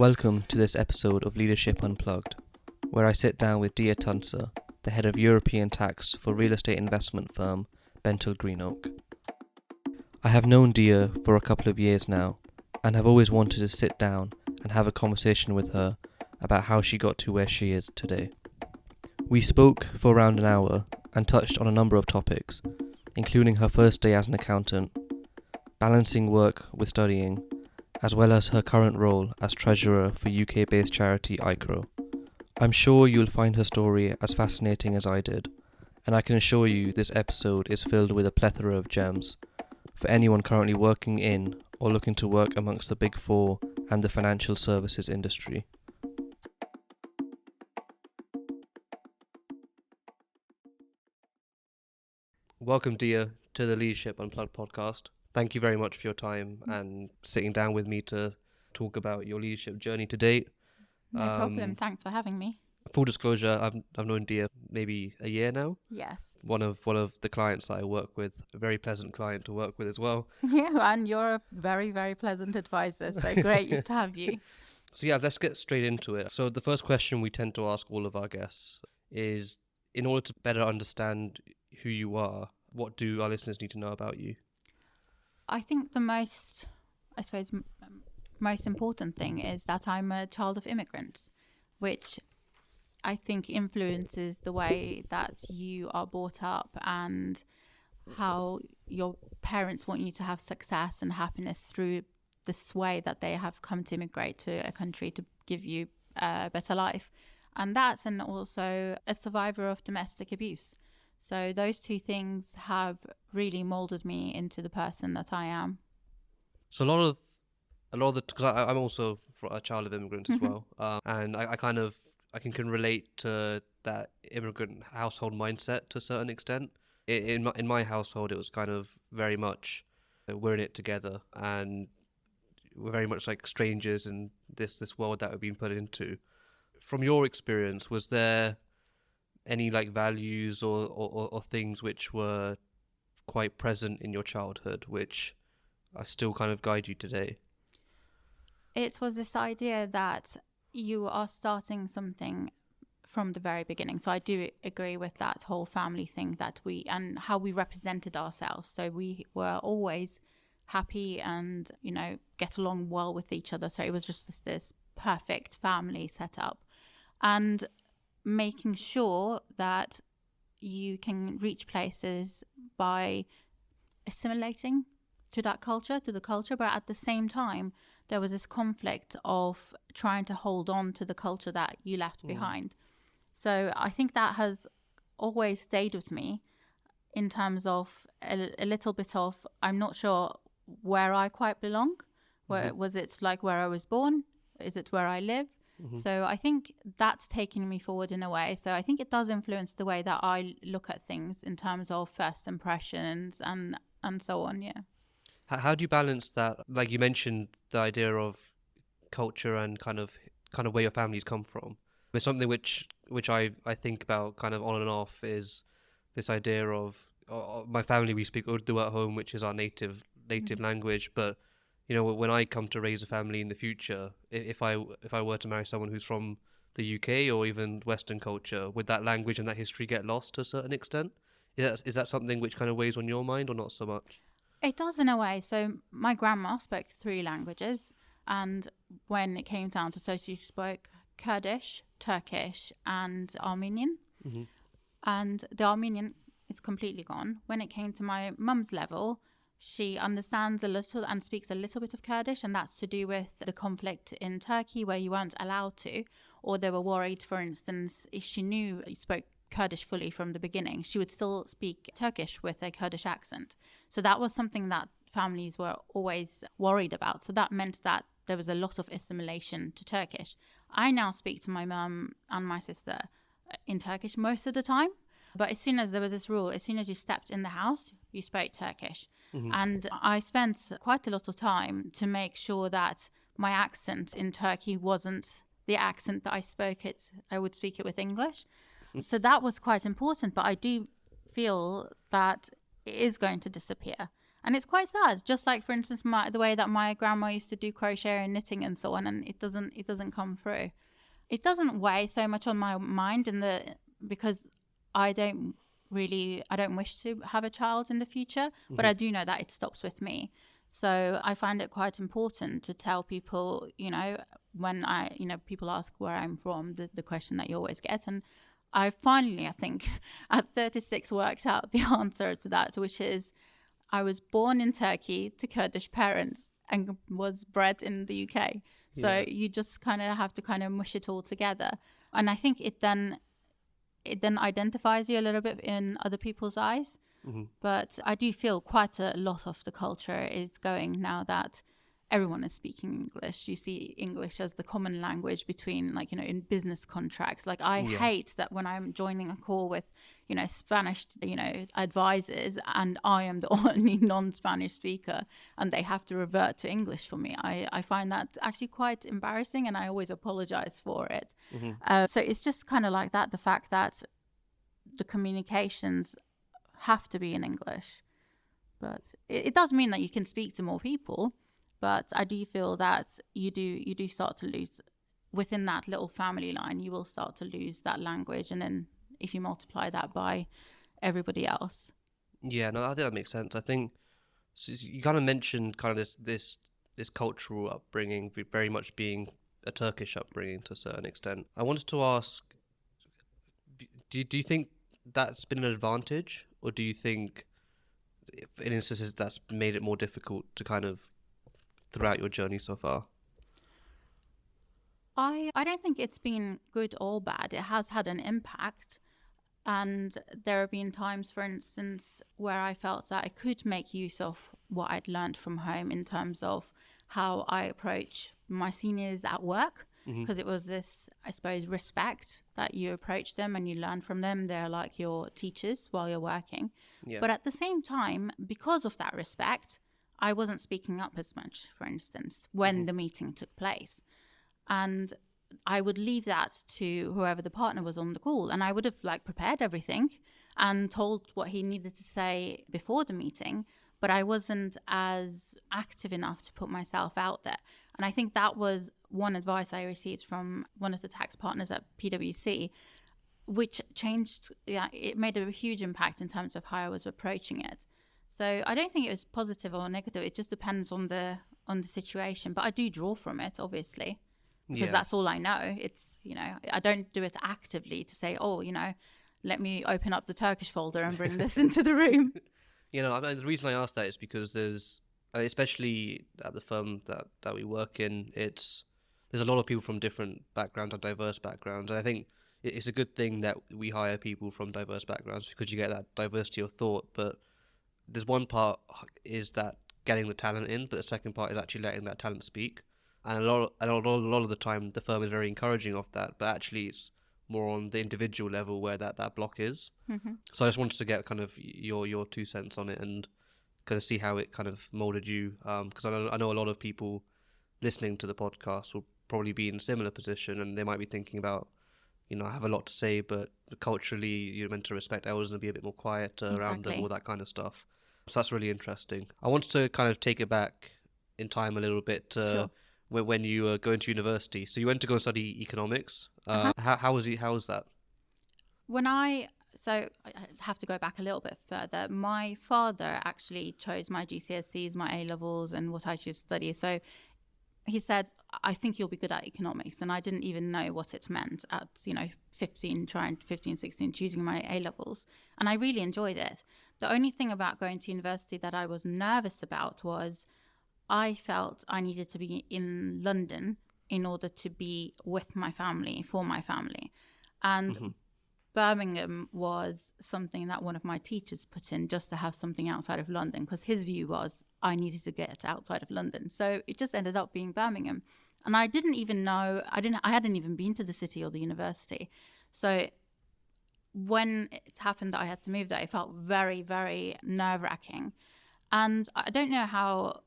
Welcome to this episode of Leadership Unplugged, where I sit down with Dia Tuncer, the head of European tax for real estate investment firm Bentel Greenoak. I have known Dia for a couple of years now and have always wanted to sit down and have a conversation with her about how she got to where she is today. We spoke for around an hour and touched on a number of topics, including her first day as an accountant, balancing work with studying, as well as her current role as treasurer for UK-based charity IKWRO. I'm sure you'll find her story as fascinating as I did, and I can assure you this episode is filled with a plethora of gems for anyone currently working in or looking to work amongst the Big Four and the financial services industry. Welcome, Dia, to the Leadership Unplugged podcast. Thank you very much for your time and sitting down with me to talk about your leadership journey to date. No problem. Thanks for having me. Full disclosure, I've known Dia maybe a year now. Yes. One of the clients that I work with, a very pleasant client to work with as well. Yeah, and you're a very, very pleasant advisor, so great to have you. So yeah, let's get straight into it. So the first question we tend to ask all of our guests is, in order to better understand who you are, what do our listeners need to know about you? I think the most important thing is that I'm a child of immigrants, which I think influences the way that you are brought up and how your parents want you to have success and happiness through this way that they have come to immigrate to a country to give you a better life. And also a survivor of domestic abuse. So those two things have really molded me into the person that I am. So a lot of the, because I'm also a child of immigrants as well, and I can relate to that immigrant household mindset to a certain extent. In my household, it was kind of very much we're in it together, and we're very much like strangers in this world that we've been put into. From your experience, was there any like values or things which were quite present in your childhood which still kind of guide you today? It was this idea that you are starting something from the very beginning. So I do agree with that whole family thing and how we represented ourselves. So we were always happy and, get along well with each other. So it was just this perfect family setup. And making sure that you can reach places by assimilating to the culture, but at the same time there was this conflict of trying to hold on to the culture that you left behind. So I think that has always stayed with me in terms of a little bit of, I'm not sure where I quite belong. Was it like where I was born? Is it where I live? So I think that's taking me forward in a way. So I think it does influence the way that I look at things in terms of first impressions and so on, yeah. How do you balance that? Like you mentioned, the idea of culture and kind of where your families come from. It's something which I think about kind of on and off is this idea of my family, we speak Urdu at home, which is our native language, but when I come to raise a family in the future, if I were to marry someone who's from the UK or even Western culture, would that language and that history get lost to a certain extent? Is that something which kind of weighs on your mind or not so much? It does in a way. So my grandma spoke 3 languages, and when it came down to, so she spoke Kurdish, Turkish, and Armenian. And the Armenian is completely gone. When it came to my mum's level, she understands a little and speaks a little bit of Kurdish, and that's to do with the conflict in Turkey where you weren't allowed to, or they were worried, for instance, if she knew you spoke Kurdish fully from the beginning, she would still speak Turkish with a Kurdish accent. So that was something that families were always worried about. So that meant that there was a lot of assimilation to Turkish. I now speak to my mum and my sister in Turkish most of the time. But as soon as there was this rule, as soon as you stepped in the house, you spoke Turkish. And I spent quite a lot of time to make sure that my accent in Turkey wasn't the accent that I would speak it with English. So that was quite important. But I do feel that it is going to disappear. And it's quite sad. Just like, for instance, the way that my grandma used to do crochet and knitting and so on, and it doesn't come through. It doesn't weigh so much on my mind because I don't wish to have a child in the future, but I do know that it stops with me. So I find it quite important to tell people, when people ask where I'm from, the question that you always get. And I think at 36 worked out the answer to that, which is I was born in Turkey to Kurdish parents and was bred in the UK. So you just kind of have to kind of mush it all together. And I think it then identifies you a little bit in other people's eyes. But I do feel quite a lot of the culture is going now that everyone is speaking English. You see English as the common language between, in business contracts. I hate that when I'm joining a call with, Spanish, advisors, and I am the only non-Spanish speaker and they have to revert to English for me. I find that actually quite embarrassing, and I always apologize for it. So it's just kind of like that, the fact that the communications have to be in English. But it does mean that you can speak to more people. But I do feel that you do start to lose within that little family line. You will start to lose that language, and then if you multiply that by everybody else. Yeah, no, I think that makes sense. I think so you kind of mentioned kind of this cultural upbringing very much being a Turkish upbringing to a certain extent. I wanted to ask, do you think that's been an advantage, or do you think in instances that's made it more difficult to kind of throughout your journey so far? I don't think it's been good or bad. It has had an impact. And there have been times, for instance, where I felt that I could make use of what I'd learned from home in terms of how I approach my seniors at work. Because it was this, I suppose, respect that you approach them and you learn from them. They're like your teachers while you're working. Yeah. But at the same time, because of that respect, I wasn't speaking up as much, for instance, when the meeting took place. And I would leave that to whoever the partner was on the call. And I would have prepared everything and told what he needed to say before the meeting. But I wasn't as active enough to put myself out there. And I think that was one advice I received from one of the tax partners at PwC, which changed, it made a huge impact in terms of how I was approaching it. So I don't think it was positive or negative. It just depends on the situation. But I do draw from it, obviously, because that's all I know. It's, I don't do it actively to say, let me open up the Turkish folder and bring this into the room. The reason I asked that is because there's, especially at the firm that we work in, there's a lot of people from different backgrounds and diverse backgrounds. And I think it's a good thing that we hire people from diverse backgrounds because you get that diversity of thought. But there's one part is that getting the talent in, but the second part is actually letting that talent speak. And a lot of the time, the firm is very encouraging of that, but actually it's more on the individual level where that block is. So I just wanted to get kind of your 2 cents on it and kind of see how it kind of molded you, because I know a lot of people listening to the podcast will probably be in a similar position, and they might be thinking about, I have a lot to say, but culturally you're meant to respect elders and be a bit more quiet around them, all that kind of stuff. So that's really interesting. I wanted to kind of take it back in time a little bit to when you were going to university. So you went to go study economics. How was that? So I have to go back a little bit further. My father actually chose my GCSEs, my A-levels, and what I should study. So he said, I think you'll be good at economics. And I didn't even know what it meant at, 15, 16, choosing my A-levels. And I really enjoyed it. The only thing about going to university that I was nervous about was I felt I needed to be in London in order to be with my family, for my family. And Birmingham was something that one of my teachers put in just to have something outside of London, because his view was I needed to get outside of London. So it just ended up being Birmingham. And I didn't even know, I hadn't even been to the city or the university. So when it happened that I had to move there, it felt very, very nerve-wracking. And I don't know how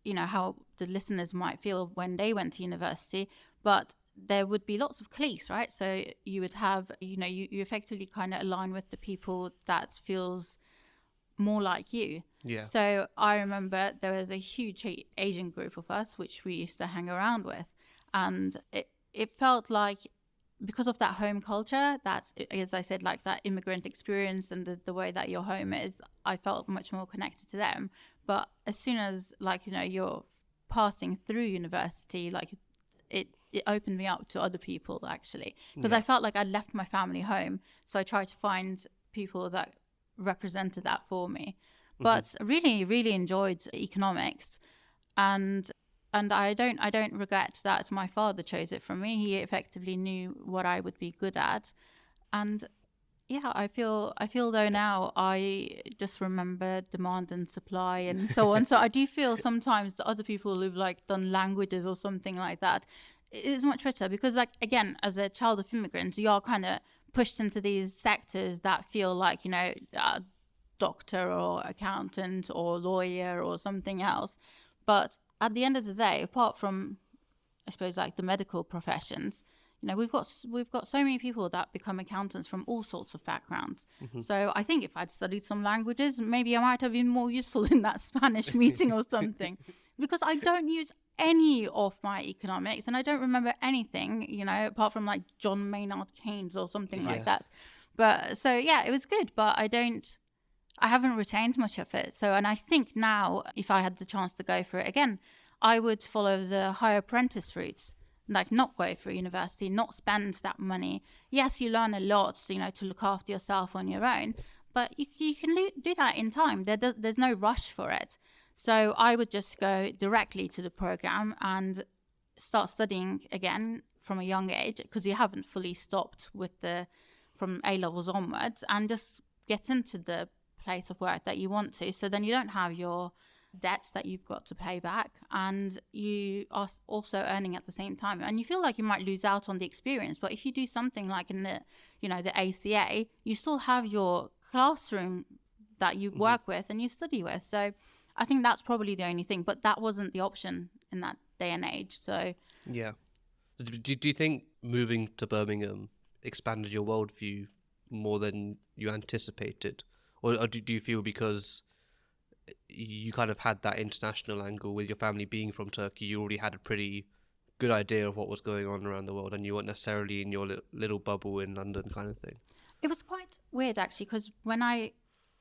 the listeners might feel when they went to university, but there would be lots of cliques, right? So you would have, you effectively kind of align with the people that feels more like you. Yeah. So I remember there was a huge Asian group of us, which we used to hang around with. And it felt like, because of that home culture, that's, as I said, like that immigrant experience and the way that your home is, I felt much more connected to them. But as soon as, like, you know, you're passing through university, like it opened me up to other people, actually, because I felt like I left my family home. So I tried to find people that represented that for me. But really, really enjoyed economics, and I don't regret that my father chose it from me. He effectively knew what I would be good at, and yeah, I feel though now I just remember demand and supply and so on. So I do feel sometimes that other people who've like done languages or something like that, it is much better, because, like, again, as a child of immigrants, you are kind of pushed into these sectors that feel like, you know, doctor or accountant or lawyer or something else. But at the end of the day, apart from, I suppose, like the medical professions, you know, we've got so many people that become accountants from all sorts of backgrounds. So I think if I'd studied some languages, maybe I might have been more useful in that Spanish meeting or something, because I don't use any of my economics and I don't remember anything, you know, apart from like John Maynard Keynes or something like that. But so yeah, it was good, but I haven't retained much of it. So, and I think now, if I had the chance to go for it again, I would follow the higher apprentice routes, like not go for university, not spend that money. Yes, you learn a lot, you know, to look after yourself on your own, but you can do that in time. There's no rush for it. So I would just go directly to the program and start studying again from a young age, because you haven't fully stopped from A levels onwards, and just get into the place of work that you want to. So then you don't have your debts that you've got to pay back, and you are also earning at the same time, and you feel like you might lose out on the experience. But if you do something like in the, you know, the ACA, you still have your classroom that you work with and you study with. So I think that's probably the only thing, but that wasn't the option in that day and age. So yeah. Do you think moving to Birmingham expanded your worldview more than you anticipated? Or do you feel because you kind of had that international angle with your family being from Turkey, you already had a pretty good idea of what was going on around the world and you weren't necessarily in your little bubble in London kind of thing? It was quite weird, actually, because when I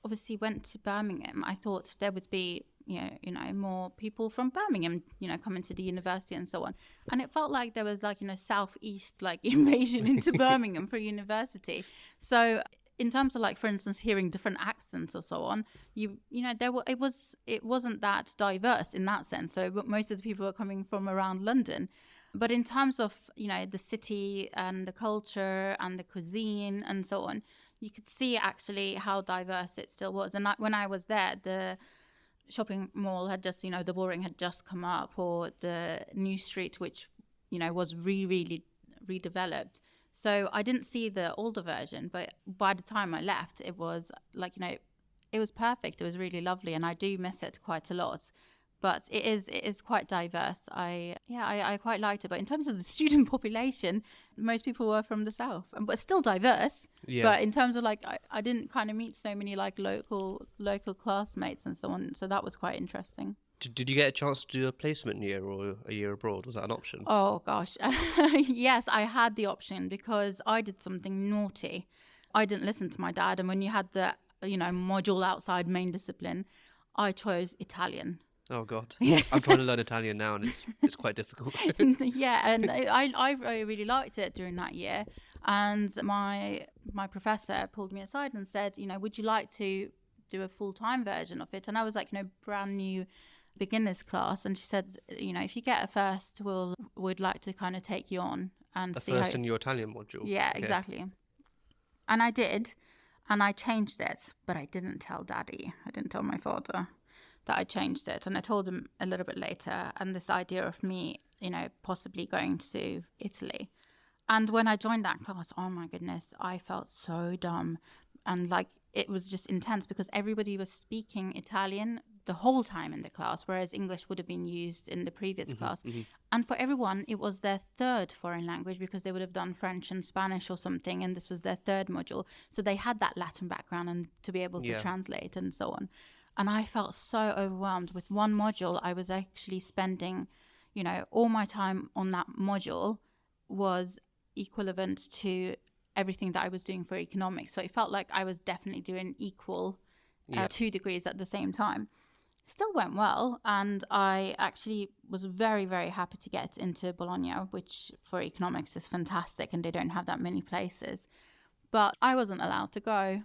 obviously went to Birmingham, I thought there would be, you know, more people from Birmingham, you know, coming to the university and so on. And it felt like there was like, you know, southeast like invasion into Birmingham for university. So in terms of, like, for instance, hearing different accents or so on, you know, it wasn't that diverse in that sense. So most of the people were coming from around London. But in terms of, you know, the city and the culture and the cuisine and so on, you could see actually how diverse it still was. And when I was there, the shopping mall had just, you know, the Boring had just come up, or the New Street, which, you know, was really redeveloped. So I didn't see the older version, but by the time I left, it was like, you know, it was perfect. It was really lovely, and I do miss it quite a lot. But it is quite diverse. I quite liked it. But in terms of the student population, most people were from the south, but still diverse. Yeah. But in terms of, like, I didn't kind of meet so many like local classmates and so on. So that was quite interesting. Did you get a chance to do a placement year or a year abroad? Was that an option? Oh gosh, yes, I had the option because I did something naughty. I didn't listen to my dad, and when you had the, you know, module outside main discipline, I chose Italian. Oh God! Yeah. I'm trying to learn Italian now, and it's quite difficult. Yeah, and I really liked it during that year. And my professor pulled me aside and said, you know, would you like to do a full-time version of it? And I was like, you know, brand new beginners class. And she said, you know, if you get a first, we'd like to kind of take you on and see first in your Italian module. Yeah, okay. Exactly. And I did, and I changed it, but I didn't tell Daddy. I didn't tell my father that I changed it, and I told him a little bit later. And this idea of me, you know, possibly going to Italy, and when I joined that class, oh my goodness, I felt so dumb, and like it was just intense because everybody was speaking Italian the whole time in the class, whereas English would have been used in the previous class. And for everyone, it was their third foreign language because they would have done French and Spanish or something, and this was their third module. So they had that Latin background and to be able to translate and so on. And I felt so overwhelmed with one module. I was actually spending, all my time on that module was equivalent to everything that I was doing for economics. So it felt like I was definitely doing equal 2 degrees at the same time. Still went well, and I actually was very, very happy to get into Bologna, which for economics is fantastic, and they don't have that many places. But I wasn't allowed to go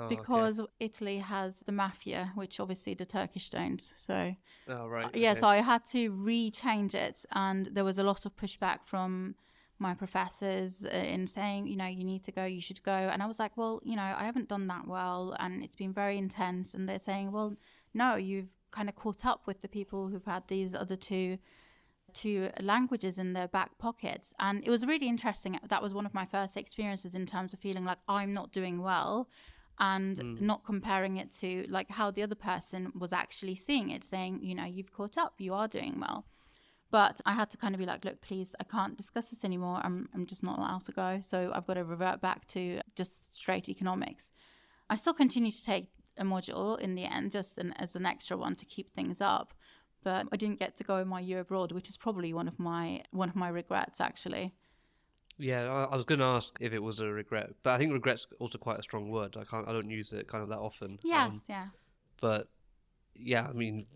because Italy has the mafia, which obviously the Turkish don't. So so I had to re-change it, and there was a lot of pushback from my professors in saying, you need to go, you should go. And I was like, well, I haven't done that well, and it's been very intense. And they're saying, well, no, you've kind of caught up with the people who've had these other two languages in their back pockets. And it was really interesting. That was one of my first experiences in terms of feeling like I'm not doing well, and not comparing it to like how the other person was actually seeing it, saying, you've caught up, you are doing well. But I had to kind of be like, look, please, I can't discuss this anymore. I'm just not allowed to go. So I've got to revert back to just straight economics. I still continue to take a module in the end, just as an extra one to keep things up. But I didn't get to go in my year abroad, which is probably one of my regrets, actually. Yeah, I was going to ask if it was a regret, but I think regret's also quite a strong word. I don't use it kind of that often. Yes, yeah. But yeah, I mean,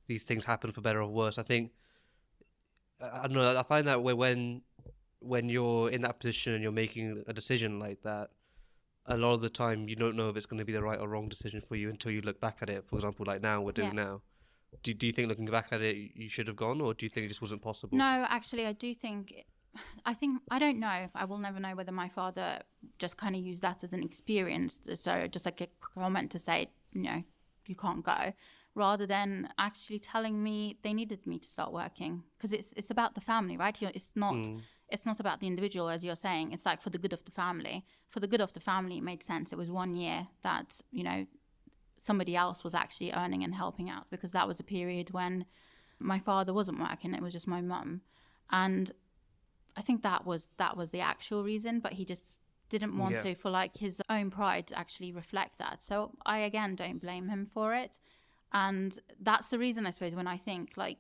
these things happen for better or worse. I think, I don't know, I find that when you're in that position and you're making a decision like that, a lot of the time you don't know if it's going to be the right or wrong decision for you until you look back at it. For example, like now we're doing now. Do you think looking back at it you should have gone, or do you think it just wasn't possible? No, actually, I do think. I don't know. I will never know whether my father just kind of used that as an experience, so just like a comment to say, you can't go, rather than actually telling me they needed me to start working, because it's about the family, right? It's not about the individual, as you're saying. It's like for the good of the family. For the good of the family, it made sense. It was 1 year that, somebody else was actually earning and helping out, because that was a period when my father wasn't working. It was just my mum. And I think that was the actual reason, but he just didn't want to, for like his own pride, to actually reflect that. So I, again, don't blame him for it. And that's the reason, I suppose, when I think like,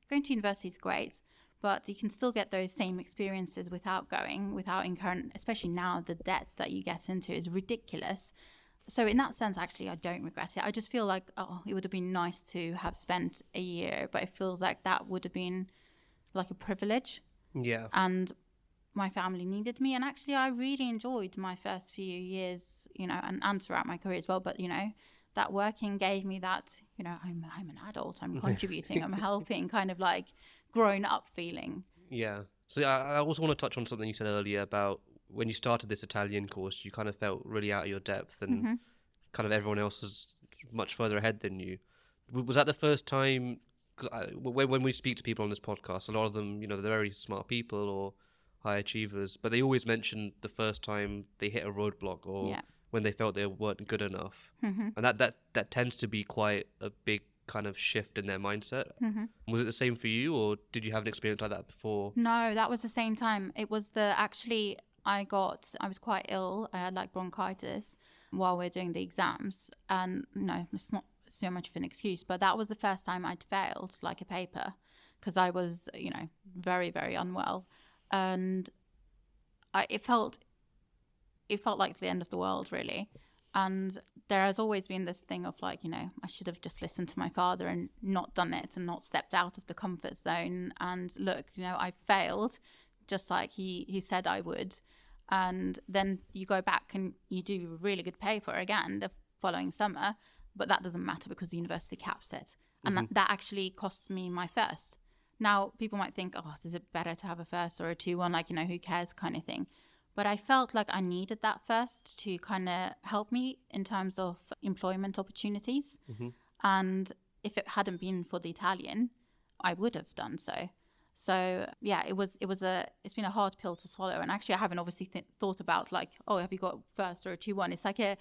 going to university is great, but you can still get those same experiences without incurring, especially now the debt that you get into is ridiculous. So in that sense, actually, I don't regret it. I just feel like, it would have been nice to have spent a year, but it feels like that would have been like a privilege. Yeah. And my family needed me. And actually, I really enjoyed my first few years, and throughout my career as well. But, that working gave me that, I'm an adult, I'm contributing, I'm helping, kind of like grown up feeling. Yeah. So I also want to touch on something you said earlier about when you started this Italian course, you kind of felt really out of your depth, and kind of everyone else is much further ahead than you. Was that the first time? Because when we speak to people on this podcast, a lot of them, they're very smart people or high achievers, but they always mention the first time they hit a roadblock or when they felt they weren't good enough. And that tends to be quite a big kind of shift in their mindset. Was it the same for you, or did you have an experience like that before? No, that was the same time. It was I was quite ill. I had like bronchitis while we were doing the exams. And it's not so much of an excuse, but that was the first time I'd failed like a paper, because I was, very, very unwell. And it felt like the end of the world, really. And there has always been this thing of like, I should have just listened to my father and not done it and not stepped out of the comfort zone. And look, I failed just like he said I would. And then you go back and you do a really good paper again the following summer, but that doesn't matter because the university caps it. And that actually cost me my first. Now, people might think, is it better to have a first or a 2-1? Like, who cares kind of thing. But I felt like I needed that first to kind of help me in terms of employment opportunities. And if it hadn't been for the Italian, I would have done so. So yeah, it's been a hard pill to swallow. And actually, I haven't obviously thought about like, have you got first or a 2-1? It's like a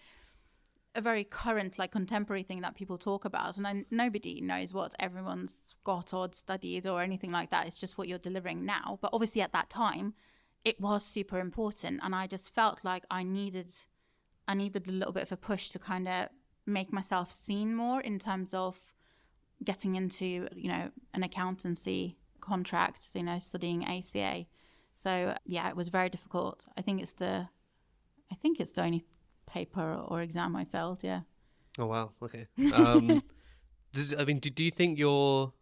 very current, like contemporary thing that people talk about. And nobody knows what everyone's got or studied or anything like that. It's just what you're delivering now. But obviously at that time, it was super important. And I just felt like I needed a little bit of a push to kind of make myself seen more in terms of getting into, an accountancy contract, studying ACA. So yeah, it was very difficult. I think it's the only paper or exam I failed. Yeah. Oh wow. Okay. Do you think your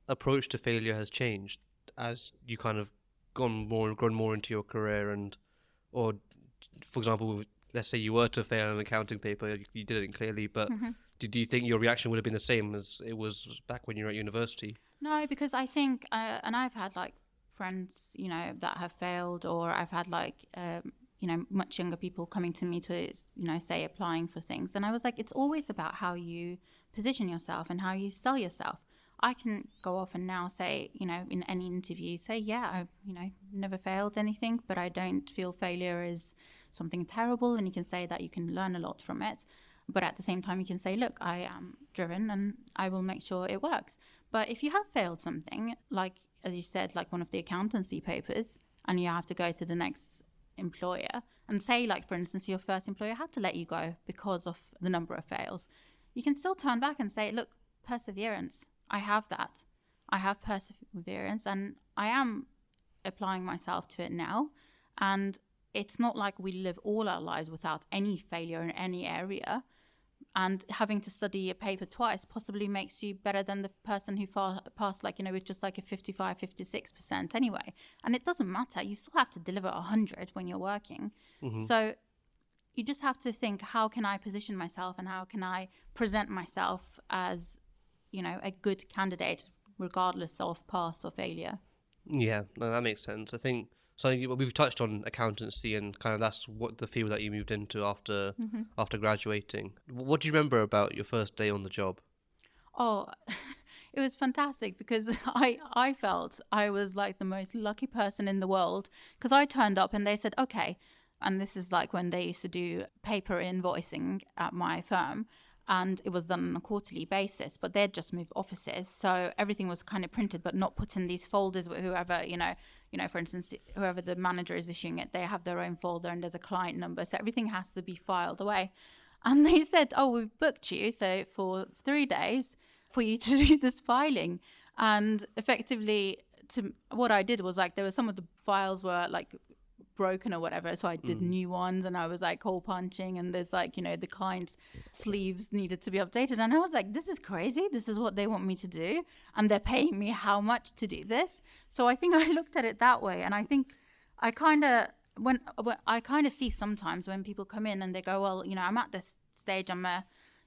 approach to failure has changed as you kind of grown more into your career, or for example, let's say you were to fail an accounting paper, you did it clearly, but do you think your reaction would have been the same as it was back when you were at university? No, because I think, and I've had like friends, that have failed, or I've had like, much younger people coming to me to, say applying for things. And I was like, it's always about how you position yourself and how you sell yourself. I can go off and now say, in any interview, say, yeah, I've, never failed anything, but I don't feel failure is something terrible. And you can say that you can learn a lot from it. But at the same time, you can say, look, I am driven and I will make sure it works. But if you have failed something, like, as you said, like one of the accountancy papers, and you have to go to the next employer and say, like, for instance, your first employer had to let you go because of the number of fails, you can still turn back and say, look, perseverance. I have that. I have perseverance and I am applying myself to it now. And it's not like we live all our lives without any failure in any area. And having to study a paper twice possibly makes you better than the person who passed, like, with just like a 55, 56% anyway. And it doesn't matter. You still have to deliver 100 when you're working. So you just have to think, how can I position myself and how can I present myself as, a good candidate, regardless of pass or failure. Yeah, no, that makes sense. I think so. We've touched on accountancy and kind of that's what the field that you moved into after graduating. What do you remember about your first day on the job? Oh, it was fantastic because I felt I was like the most lucky person in the world, because I turned up and they said, okay, and this is like when they used to do paper invoicing at my firm. And it was done on a quarterly basis, but they'd just moved offices. So everything was kind of printed, but not put in these folders with whoever, for instance, whoever the manager is issuing it, they have their own folder and there's a client number. So everything has to be filed away. And they said, oh, we've booked you. So for 3 days for you to do this filing. And effectively, what I did was like, there were some of the files were like broken or whatever, so I did new ones, and I was like hole punching, and there's like, the client's sleeves needed to be updated, and I was like, this is crazy, this is what they want me to do, and they're paying me how much to do this. So I think I looked at it that way, and I think I kind of see sometimes when people come in and they go, well, I'm at this stage, I'm a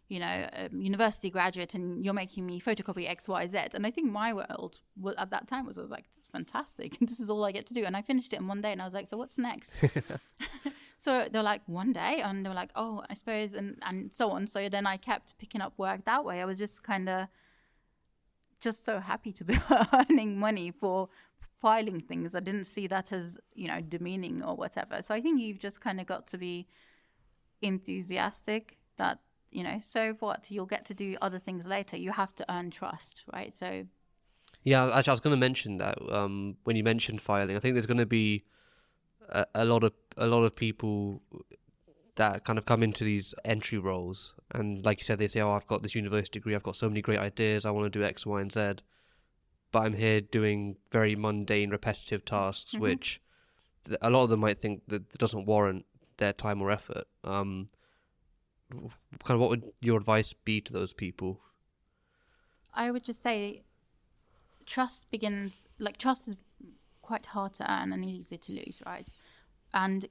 university graduate and you're making me photocopy XYZ. And I think my world at that time was, I was like, this is fantastic. This is all I get to do. And I finished it in 1 day and I was like, so what's next? So they're like, 1 day? And they were like, oh, I suppose, and so on. So then I kept picking up work that way. I was just kind of just so happy to be earning money for filing things. I didn't see that as, demeaning or whatever. So I think you've just kind of got to be enthusiastic that, so what, you'll get to do other things later. You have to earn trust, right? So yeah, actually, I was going to mention that when you mentioned filing, I think there's going to be a lot of people that kind of come into these entry roles, and like you said, they say, oh, I've got this university degree, I've got so many great ideas, I want to do X, Y, and Z, but I'm here doing very mundane, repetitive tasks, which a lot of them might think that doesn't warrant their time or effort. Kind of what would your advice be to those people? I would just say trust is quite hard to earn and easy to lose, right? And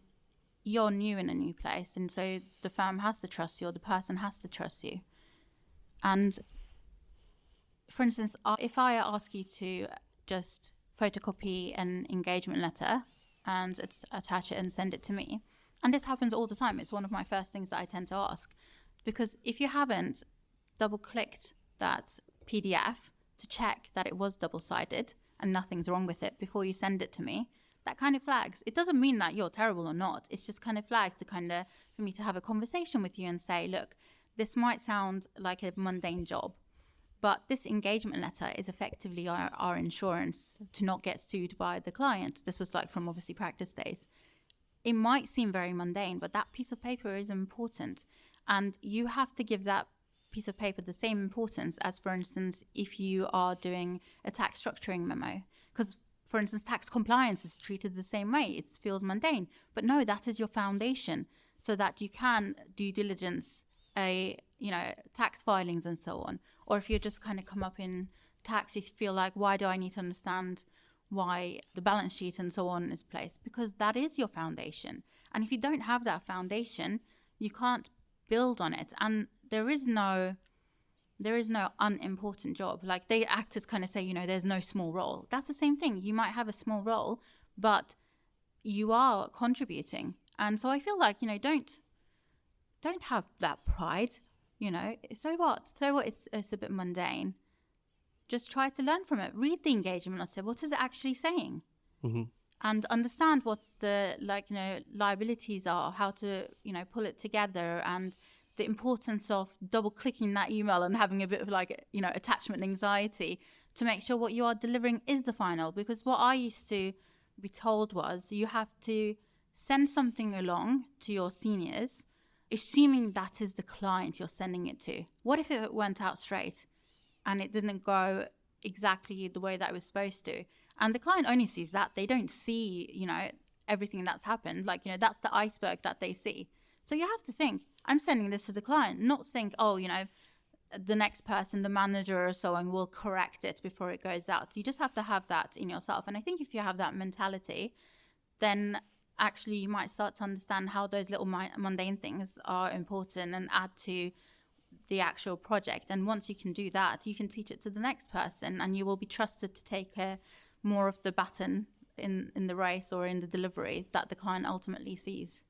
you're new in a new place, and so the firm has to trust you, or the person has to trust you. And for instance, if I ask you to just photocopy an engagement letter and attach it and send it to me, and this happens all the time, it's one of my first things that I tend to ask, because if you haven't double-clicked that PDF to check that it was double-sided and nothing's wrong with it before you send it to me, that kind of flags. It doesn't mean that you're terrible or not. It's just kind of flags to for me to have a conversation with you and say, look, this might sound like a mundane job, but this engagement letter is effectively our insurance to not get sued by the client. This was like from obviously practice days. It might seem very mundane, but that piece of paper is important. And you have to give that piece of paper the same importance as, for instance, if you are doing a tax structuring memo. Because, for instance, tax compliance is treated the same way. It feels mundane. But no, that is your foundation so that you can due diligence tax filings and so on. Or if you just kind of come up in tax, you feel like, why do I need to understand why the balance sheet and so on is placed? Because that is your foundation. And if you don't have that foundation, you can't build on it. And there is no unimportant job. Like, they actors kind of say, there's no small role. That's the same thing. You might have a small role, but you are contributing. And so I feel like, don't have that pride, So what? It's a bit mundane. Just try to learn from it. Read the engagement letter. What is it actually saying? Mm-hmm. And understand what's the liabilities are, how to pull it together, and the importance of double clicking that email and having a bit of attachment anxiety to make sure what you are delivering is the final. Because what I used to be told was you have to send something along to your seniors, assuming that is the client you're sending it to. What if it went out straight and it didn't go exactly the way that it was supposed to? And the client only sees that. They don't see, everything that's happened. That's the iceberg that they see. So you have to think, I'm sending this to the client, not think, the next person, the manager or so on, will correct it before it goes out. You just have to have that in yourself. And I think if you have that mentality, then actually you might start to understand how those little mundane things are important and add to the actual project. And once you can do that, you can teach it to the next person, and you will be trusted to take more of the baton in the race or in the delivery that the client ultimately sees.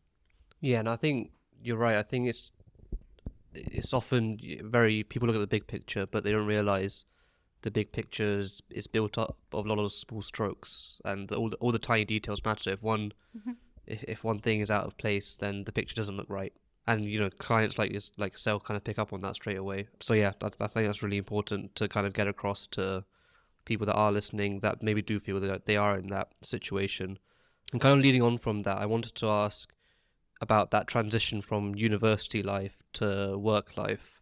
Yeah, and I think you're right. I think it's often people look at the big picture, but they don't realize the big picture is built up of a lot of small strokes, and all the tiny details matter. If one thing is out of place, then the picture doesn't look right. And clients like yourself kind of pick up on that straight away. So yeah, I think that's really important to kind of get across to people that are listening that maybe do feel that they are in that situation. And kind of leading on from that, I wanted to ask about that transition from university life to work life.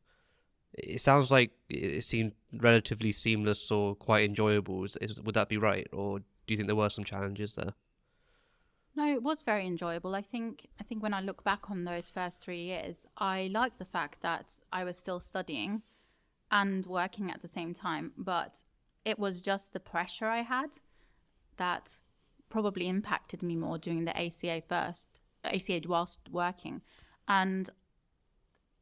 It sounds like it seemed relatively seamless or quite enjoyable. Would that be right? Or do you think there were some challenges there? No, it was very enjoyable. I think when I look back on those first 3 years, I like the fact that I was still studying and working at the same time, but it was just the pressure I had that probably impacted me more doing the ACA whilst working, and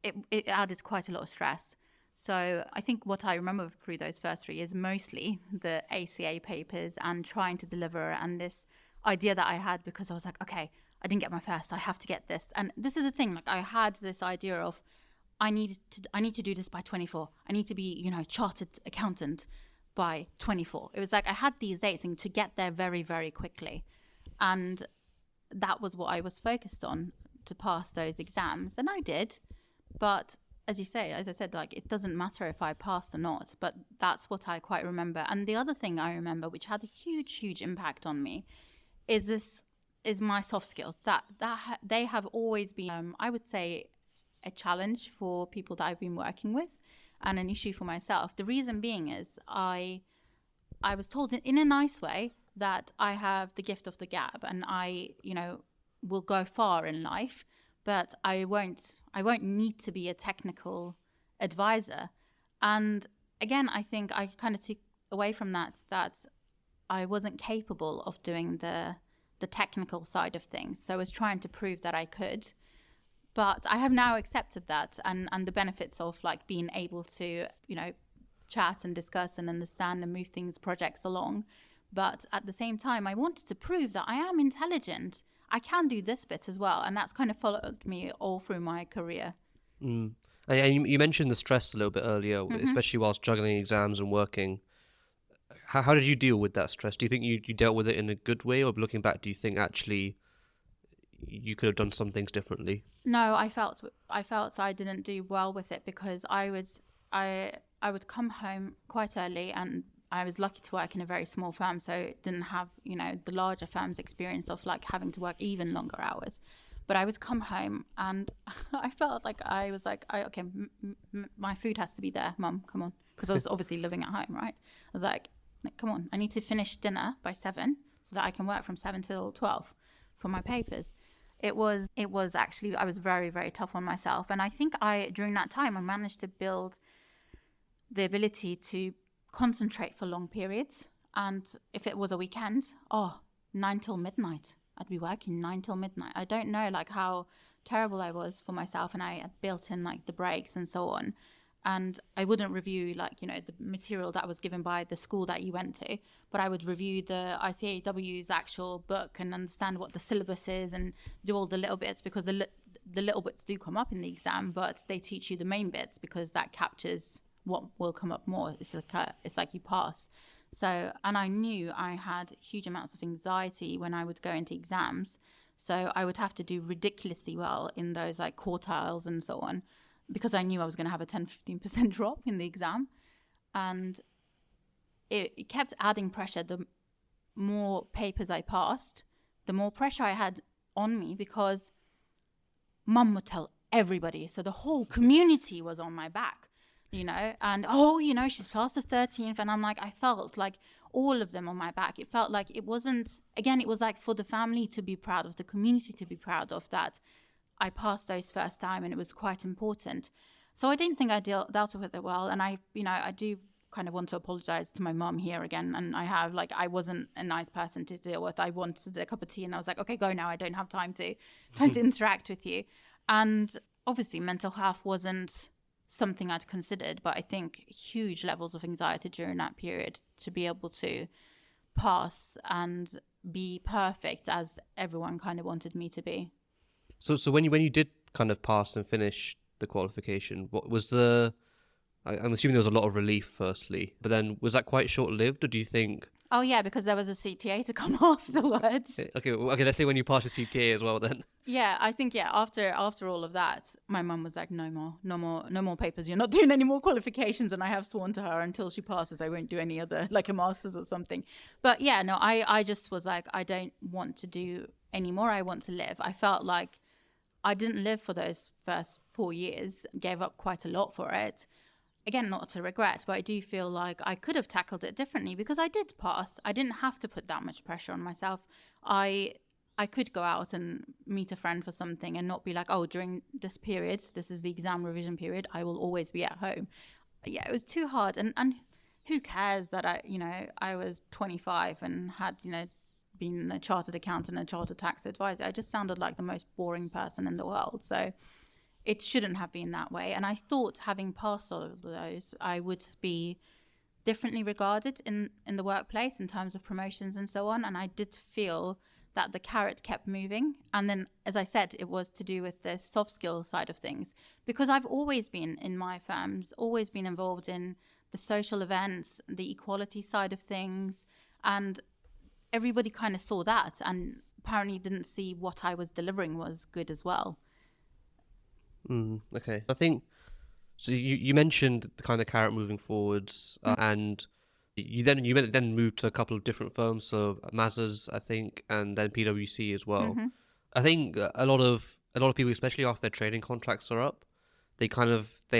it added quite a lot of stress. So I think what I remember through those first 3 years, mostly the ACA papers and trying to deliver, and this idea that I had, because I was like, okay, I didn't get my first, I have to get this. And this is the thing, I had this idea of I need to do this by 24. I need to be, chartered accountant by 24. It was like I had these dates and to get there very, very quickly. And that was what I was focused on, to pass those exams. And I did. But as I said, it doesn't matter if I passed or not, but that's what I quite remember. And the other thing I remember, which had a huge, huge impact on me, is my soft skills. That they have always been, I would say, a challenge for people that I've been working with, and an issue for myself. The reason being is I was told in a nice way that I have the gift of the gab, and I will go far in life, but I won't need to be a technical advisor. And again, I think I kind of took away from that I wasn't capable of doing the technical side of things. So I was trying to prove that I could. But I have now accepted that and the benefits of being able to, chat and discuss and understand and move projects along. But at the same time, I wanted to prove that I am intelligent. I can do this bit as well. And that's kind of followed me all through my career. Mm. And you mentioned the stress a little bit earlier, especially whilst juggling exams and working. How did you deal with that stress? Do you think you dealt with it in a good way, or looking back, do you think actually you could have done some things differently? No, I felt I didn't do well with it, because I would come home quite early, and I was lucky to work in a very small firm, so it didn't have the larger firm's experience of having to work even longer hours. But I would come home and I felt like I was like, my food has to be there, Mum, come on. Because I was obviously living at home, right? I was like, come on, I need to finish dinner by 7 so that I can work from 7 till 12 for my papers. It was actually, I was very, very tough on myself. And I think during that time, I managed to build the ability to concentrate for long periods. And if it was a weekend, 9 till midnight, I'd be working 9 till midnight. I don't know like how terrible I was for myself, and I had built in like the breaks and so on. And I wouldn't review like, you know, the material that was given by the school that you went to, but I would review the IKWRO's actual book and understand what the syllabus is and do all the little bits, because the little bits do come up in the exam, but they teach you the main bits because that captures what will come up more. It's like you pass. So, and I knew I had huge amounts of anxiety when I would go into exams. So I would have to do ridiculously well in those like quartiles and so on, because I knew I was going to have a 10-15% drop in the exam. And it kept adding pressure. The more papers I passed, the more pressure I had on me, because Mum would tell everybody. So the whole community was on my back, you know, and, she's passed the 13th. And I'm like, I felt like all of them on my back. It felt like it was like for the family to be proud of, the community to be proud of, that I passed those first time, and it was quite important. So I didn't think I dealt with it well. And I do kind of want to apologize to my mum here again. And I wasn't a nice person to deal with. I wanted a cup of tea and I was like, okay, go now. I don't have time to interact with you. And obviously mental health wasn't something I'd considered, but I think huge levels of anxiety during that period to be able to pass and be perfect as everyone kind of wanted me to be. So when you did kind of pass and finish the qualification, what was I'm assuming there was a lot of relief firstly, but then was that quite short-lived, or do you think? Oh yeah, because there was a CTA to come afterwards. Okay, let's say when you passed the CTA as well then. Yeah, I think after all of that, my mum was like, no more papers. You're not doing any more qualifications. And I have sworn to her, until she passes, I won't do any other, like a master's or something. But yeah, no, I just was like, I don't want to do any more. I want to live. I felt like I didn't live for those first 4 years, gave up quite a lot for it. Again, not to regret, but I do feel like I could have tackled it differently, because I did pass. I didn't have to put that much pressure on myself. I could go out and meet a friend for something and not be like, during this period, this is the exam revision period, I will always be at home. Yeah, it was too hard. And who cares that I was 25 and had, been a chartered accountant and a chartered tax advisor. I just sounded like the most boring person in the world. So it shouldn't have been that way. And I thought, having passed all of those, I would be differently regarded in the workplace in terms of promotions and so on. And I did feel that the carrot kept moving. And then, as I said, it was to do with the soft skill side of things, because I've always been in my firms, always been involved in the social events, the equality side of things. And everybody kind of saw that, and apparently didn't see what I was delivering was good as well. Okay. I think, so you mentioned the kind of carrot moving forwards, and you then moved to a couple of different firms, so Mazars, I think, and then PwC as well. Mm-hmm. I think a lot of people, especially after their training contracts are up, they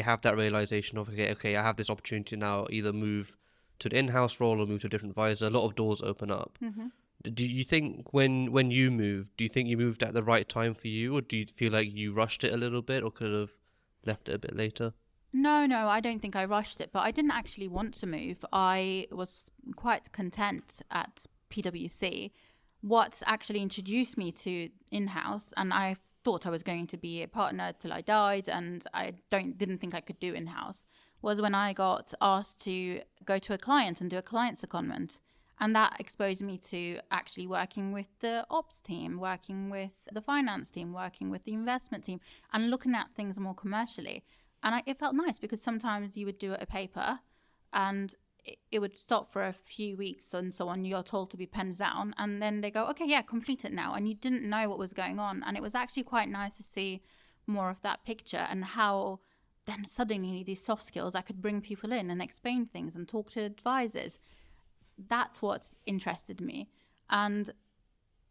have that realization of, okay, I have this opportunity now, either move to an in-house role or move to a different advisor. A lot of doors open up. Mm-hmm. Do you think when you moved, do you think you moved at the right time for you, or do you feel like you rushed it a little bit, or could have left it a bit later? No, I don't think I rushed it, but I didn't actually want to move. I was quite content at PwC. What actually introduced me to in-house, and I thought I was going to be a partner till I died, and I didn't think I could do in-house, was when I got asked to go to a client and do a client secondment. And that exposed me to actually working with the ops team, working with the finance team, working with the investment team, and looking at things more commercially. And it felt nice, because sometimes you would do a paper and it would stop for a few weeks and so on. You're told to be pens down, and then they go, okay, yeah, complete it now. And you didn't know what was going on. And it was actually quite nice to see more of that picture, and how then suddenly these soft skills, I could bring people in and explain things and talk to advisors. That's what interested me. And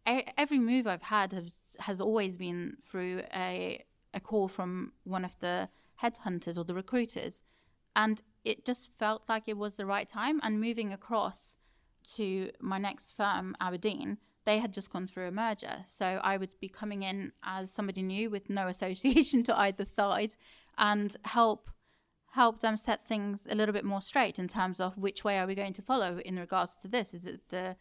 every move I've had has always been through a call from one of the headhunters or the recruiters. And it just felt like it was the right time. And moving across to my next firm, Aberdeen, they had just gone through a merger. So I would be coming in as somebody new with no association to either side, and help them set things a little bit more straight in terms of which way are we going to follow in regards to this. Is it the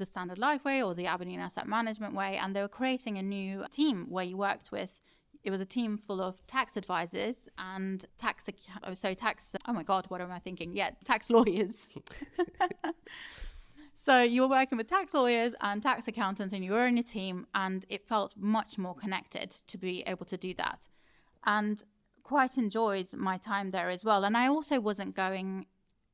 Standard Life way or the Aberdeen Asset Management way? And they were creating a new team where you worked with, it was a team full of tax advisors and tax lawyers. So you were working with tax lawyers and tax accountants, and you were in a team, and it felt much more connected to be able to do that. And quite enjoyed my time there as well. And I also wasn't going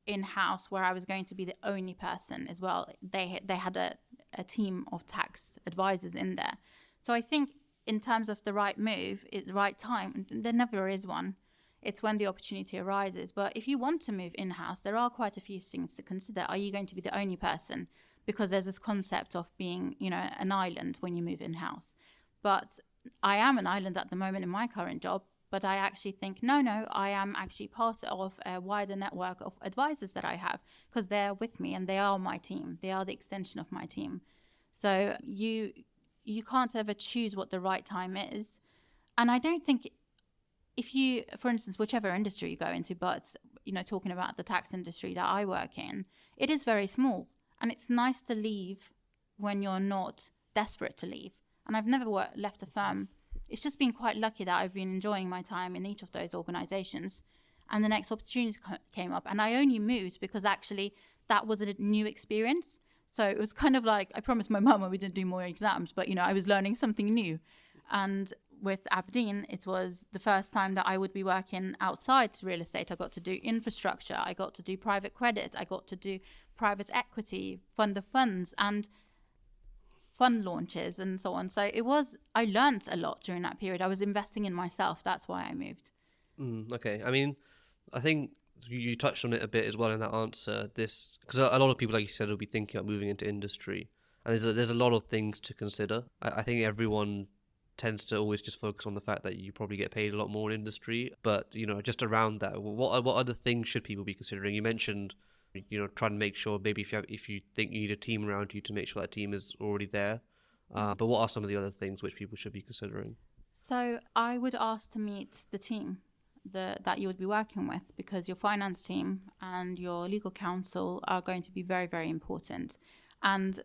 in-house where I was going to be the only person as well. They had a team of tax advisors in there. So I think in terms of the right move at the right time, there never is one. It's when the opportunity arises. But if you want to move in-house, there are quite a few things to consider. Are you going to be the only person? Because there's this concept of being, an island when you move in-house. But I am an island at the moment in my current job. But I actually think, no, I am actually part of a wider network of advisors that I have, because they're with me and they are my team. They are the extension of my team. So you can't ever choose what the right time is. And I don't think if you, for instance, whichever industry you go into, but, talking about the tax industry that I work in, it is very small. And it's nice to leave when you're not desperate to leave. And I've never left a firm. It's just been quite lucky that I've been enjoying my time in each of those organizations. And the next opportunity came up. And I only moved because actually that was a new experience. So it was kind of like, I promised my mum we didn't do more exams, but, I was learning something new. And with Aberdeen, it was the first time that I would be working outside real estate. I got to do infrastructure. I got to do private credit. I got to do private equity, fund of funds, and fund launches and so on. So I learned a lot during that period. I was investing in myself. That's why I moved. Okay. I mean, I think you touched on it a bit as well in that answer. Because a lot of people, like you said, will be thinking about moving into industry. And there's a lot of things to consider. I think everyone tends to always just focus on the fact that you probably get paid a lot more in industry. But, just around that, what other things should people be considering? You mentioned, trying to make sure maybe if you think you need a team around you, to make sure that team is already there. But what are some of the other things which people should be considering? So I would ask to meet the team that you would be working with, because your finance team and your legal counsel are going to be very, very important. And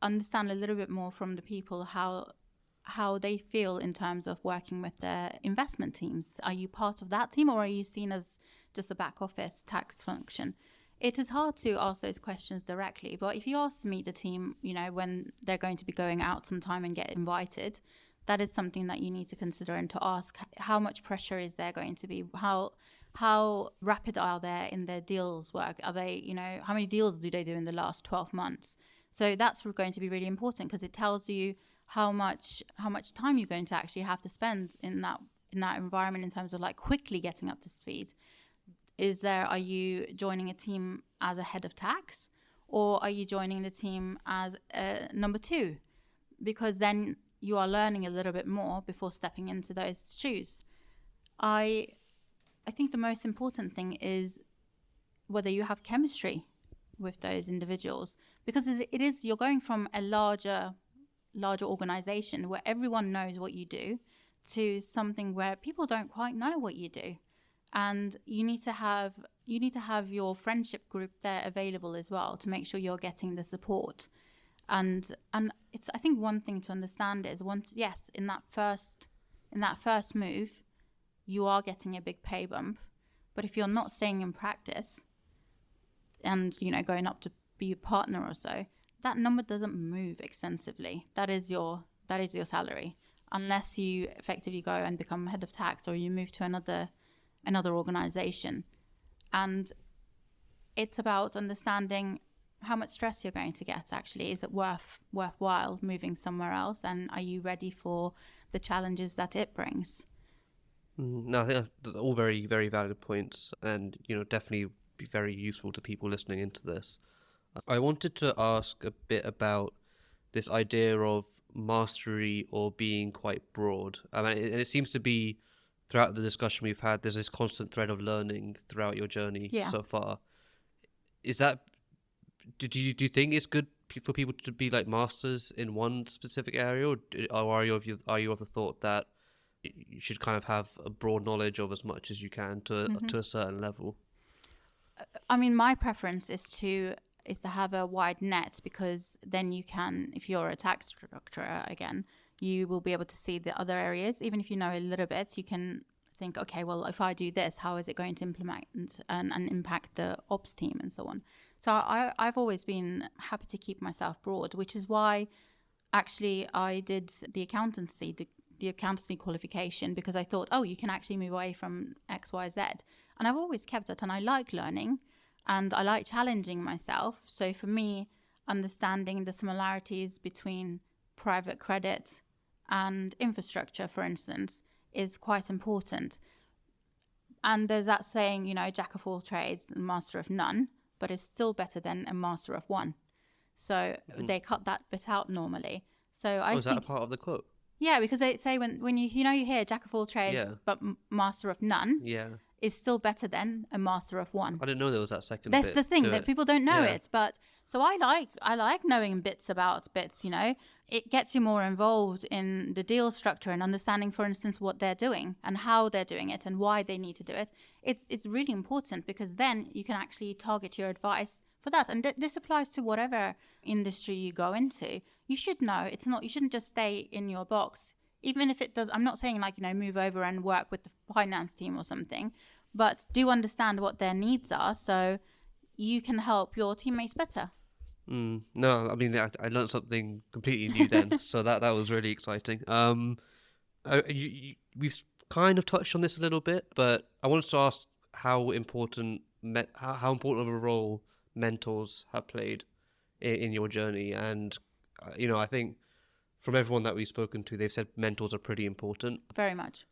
understand a little bit more from the people how they feel in terms of working with their investment teams. Are you part of that team, or are you seen as just a back office tax function? It is hard to ask those questions directly, but if you ask to meet the team, when they're going to be going out sometime and get invited, that is something that you need to consider, and to ask how much pressure is there going to be, how rapid are they in their deals work, are they, how many deals do they do in the last 12 months? So that's going to be really important, because it tells you how much time you're going to actually have to spend in that environment in terms of like quickly getting up to speed. Are you joining a team as a head of tax, or are you joining the team as a number two? Because then you are learning a little bit more before stepping into those shoes. I think the most important thing is whether you have chemistry with those individuals, because you're going from a larger organization where everyone knows what you do to something where people don't quite know what you do. And you need to have your friendship group there available as well, to make sure you're getting the support. And it's, I think one thing to understand is, in that first move, you are getting a big pay bump. But if you're not staying in practice and, going up to be a partner or so, that number doesn't move extensively. That is your salary, unless you effectively go and become head of tax, or you move to another organization. And it's about understanding how much stress you're going to get. Actually, is it worthwhile moving somewhere else, and are you ready for the challenges that it brings? No, I think that's all very, very valid points, and definitely be very useful to people listening into this. I wanted to ask a bit about this idea of mastery or being quite broad. I mean, it seems to be throughout the discussion we've had, there's this constant thread of learning throughout your journey so far. Is that, do you think it's good for people to be like masters in one specific area, or are you of the thought that you should kind of have a broad knowledge of as much as you can to a certain level? I mean, my preference is to have a wide net, because then you can, if you're a tax structurer again, you will be able to see the other areas. Even if you know a little bit, you can think, okay, well, if I do this, how is it going to implement and impact the ops team and so on. So I've always been happy to keep myself broad, which is why actually I did the accountancy qualification, because I thought, oh, you can actually move away from X, Y, Z. And I've always kept it, and I like learning and I like challenging myself. So for me, understanding the similarities between private credit and infrastructure, for instance, is quite important. And there's that saying, jack of all trades and master of none, but it's still better than a master of one. So they cut that bit out normally. So I is that a part of the quote? Yeah, because they say when you hear jack of all trades but master of none is still better than a master of one. I didn't know there was that second That's bit the thing, that it. people don't know it. But so I like knowing bits about bits, It gets you more involved in the deal structure and understanding, for instance, what they're doing and how they're doing it and why they need to do it. It's really important, because then you can actually target your advice for that. And this applies to whatever industry you go into. You should know. You shouldn't just stay in your box. Even if it does, I'm not saying move over and work with the finance team or something, but do understand what their needs are so you can help your teammates better. No, I mean, I learned something completely new then, so that was really exciting. We've kind of touched on this a little bit, but I wanted to ask how important of a role mentors have played in your journey. And I think from everyone that we've spoken to, they've said mentors are pretty important. Very much.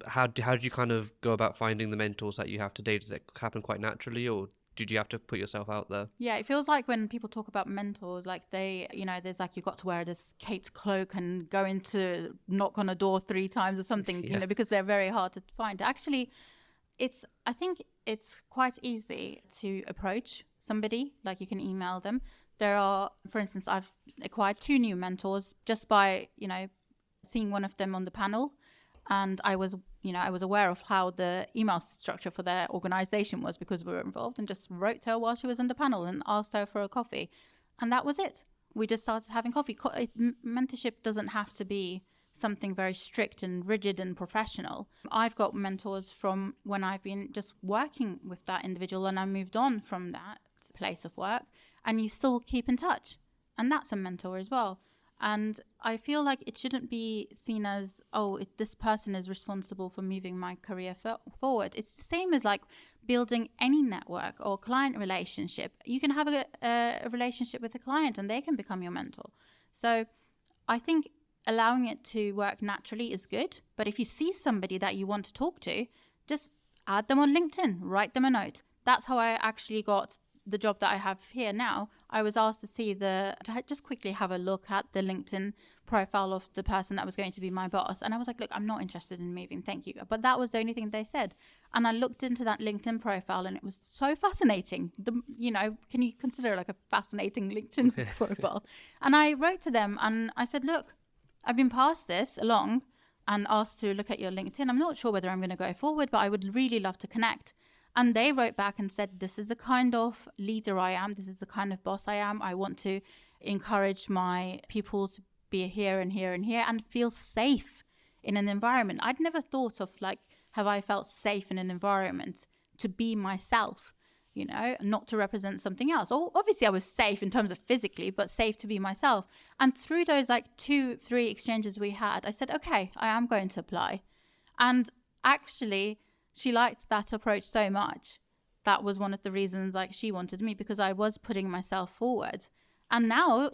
How did you kind of go about finding the mentors that you have today? Does it happen quite naturally, or did you have to put yourself out there? Yeah, it feels like when people talk about mentors, like there's you've got to wear this caped cloak and go into knock on a door 3 times or something, because they're very hard to find. Actually, I think it's quite easy to approach somebody. Like, you can email them. There are, for instance, I've acquired 2 new mentors just by, seeing one of them on the panel. And I was aware of how the email structure for their organization was, because we were involved, and just wrote to her while she was on the panel and asked her for a coffee. And that was it. We just started having coffee. Mentorship doesn't have to be something very strict and rigid and professional. I've got mentors from when I've been just working with that individual and I moved on from that place of work, and you still keep in touch. And that's a mentor as well. And I feel like it shouldn't be seen as, this person is responsible for moving my career forward. It's the same as like building any network or client relationship. You can have a relationship with a client and they can become your mentor. So I think allowing it to work naturally is good. But if you see somebody that you want to talk to, just add them on LinkedIn, write them a note. That's how I actually got the job that I have here now. I was asked to just quickly have a look at the LinkedIn profile of the person that was going to be my boss. And I was like, look, I'm not interested in moving, thank you. But that was the only thing they said. And I looked into that LinkedIn profile and it was so fascinating. Can you consider like a fascinating LinkedIn profile? And I wrote to them and I said, look, I've been passed this along and asked to look at your LinkedIn. I'm not sure whether I'm going to go forward, but I would really love to connect. And they wrote back and said, this is the kind of leader I am. This is the kind of boss I am. I want to encourage my people to be here and here and here and feel safe in an environment. I'd never thought of have I felt safe in an environment to be myself, not to represent something else. Obviously I was safe in terms of physically, but safe to be myself. And through those 2-3 exchanges we had, I said, okay, I am going to apply. And actually, she liked that approach so much. That was one of the reasons she wanted me, because I was putting myself forward. And now,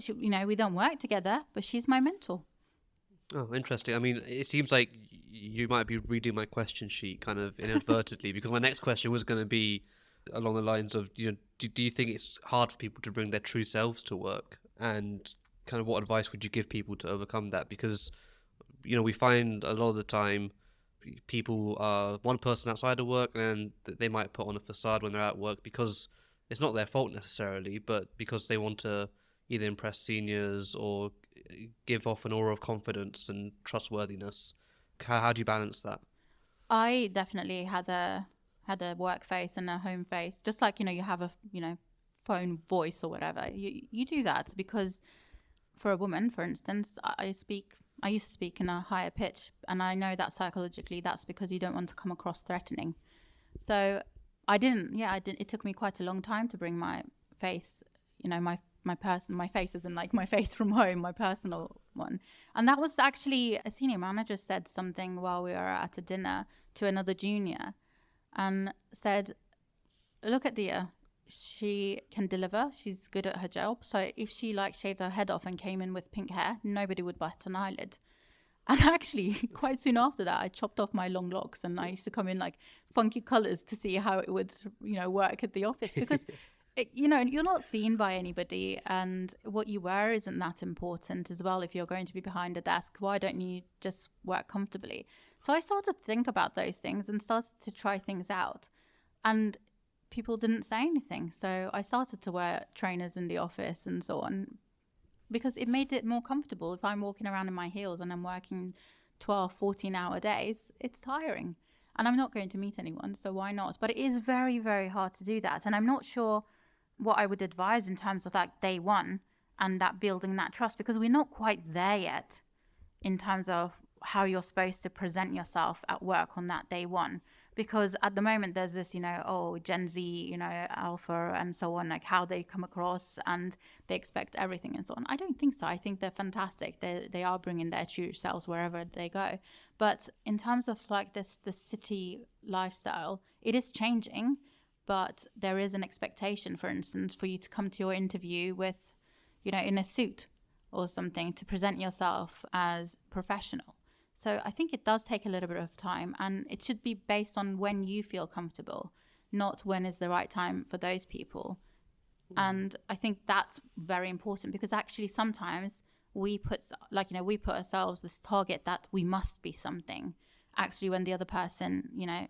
we don't work together, but she's my mentor. Oh, interesting. I mean, it seems like you might be reading my question sheet kind of inadvertently, because my next question was going to be along the lines of, do you think it's hard for people to bring their true selves to work? And kind of what advice would you give people to overcome that? Because, you know, we find a lot of the time people are one person outside of work, and they might put on a facade when they're at work because it's not their fault necessarily, but because they want to either impress seniors or give off an aura of confidence and trustworthiness. How do you balance that? I definitely had a work face and a home face, just like, you know, you have a, you know, phone voice or whatever. You do that because for a woman, for instance, I used to speak in a higher pitch, and I know that psychologically that's because you don't want to come across threatening. So I didn't. It took me quite a long time to bring my face, you know, my face isn't like my face from home, my personal one. And that was actually, a senior manager said something while we were at a dinner to another junior and said, look at Dia, she can deliver, she's good at her job. So if she like shaved her head off and came in with pink hair, nobody would bat an eyelid. And actually, quite soon after that, I chopped off my long locks and I used to come in like funky colors to see how it would, you know, work at the office because you know, you're not seen by anybody, and what you wear isn't that important as well. If you're going to be behind a desk, why don't you just work comfortably? So I started to think about those things and started to try things out, and people didn't say anything. So I started to wear trainers in the office and so on because it made it more comfortable. If I'm walking around in my heels and I'm working 12, 14-hour days, it's tiring, and I'm not going to meet anyone, so why not? But it is very, very hard to do that, and I'm not sure what I would advise in terms of like day one and that building that trust, because we're not quite there yet in terms of how you're supposed to present yourself at work on that day one. Because at the moment there's this, you know, oh, Gen Z, you know, alpha and so on, like how they come across and they expect everything and so on. I don't think so. I think they're fantastic. They are bringing their true selves wherever they go. But in terms of like the city lifestyle, it is changing. But there is an expectation, for instance, for you to come to your interview with, you know, in a suit or something, to present yourself as professional. So I think it does take a little bit of time, and it should be based on when you feel comfortable, not when is the right time for those people. And I think that's very important, because actually sometimes we put ourselves this target that we must be something, actually, when the other person, you know,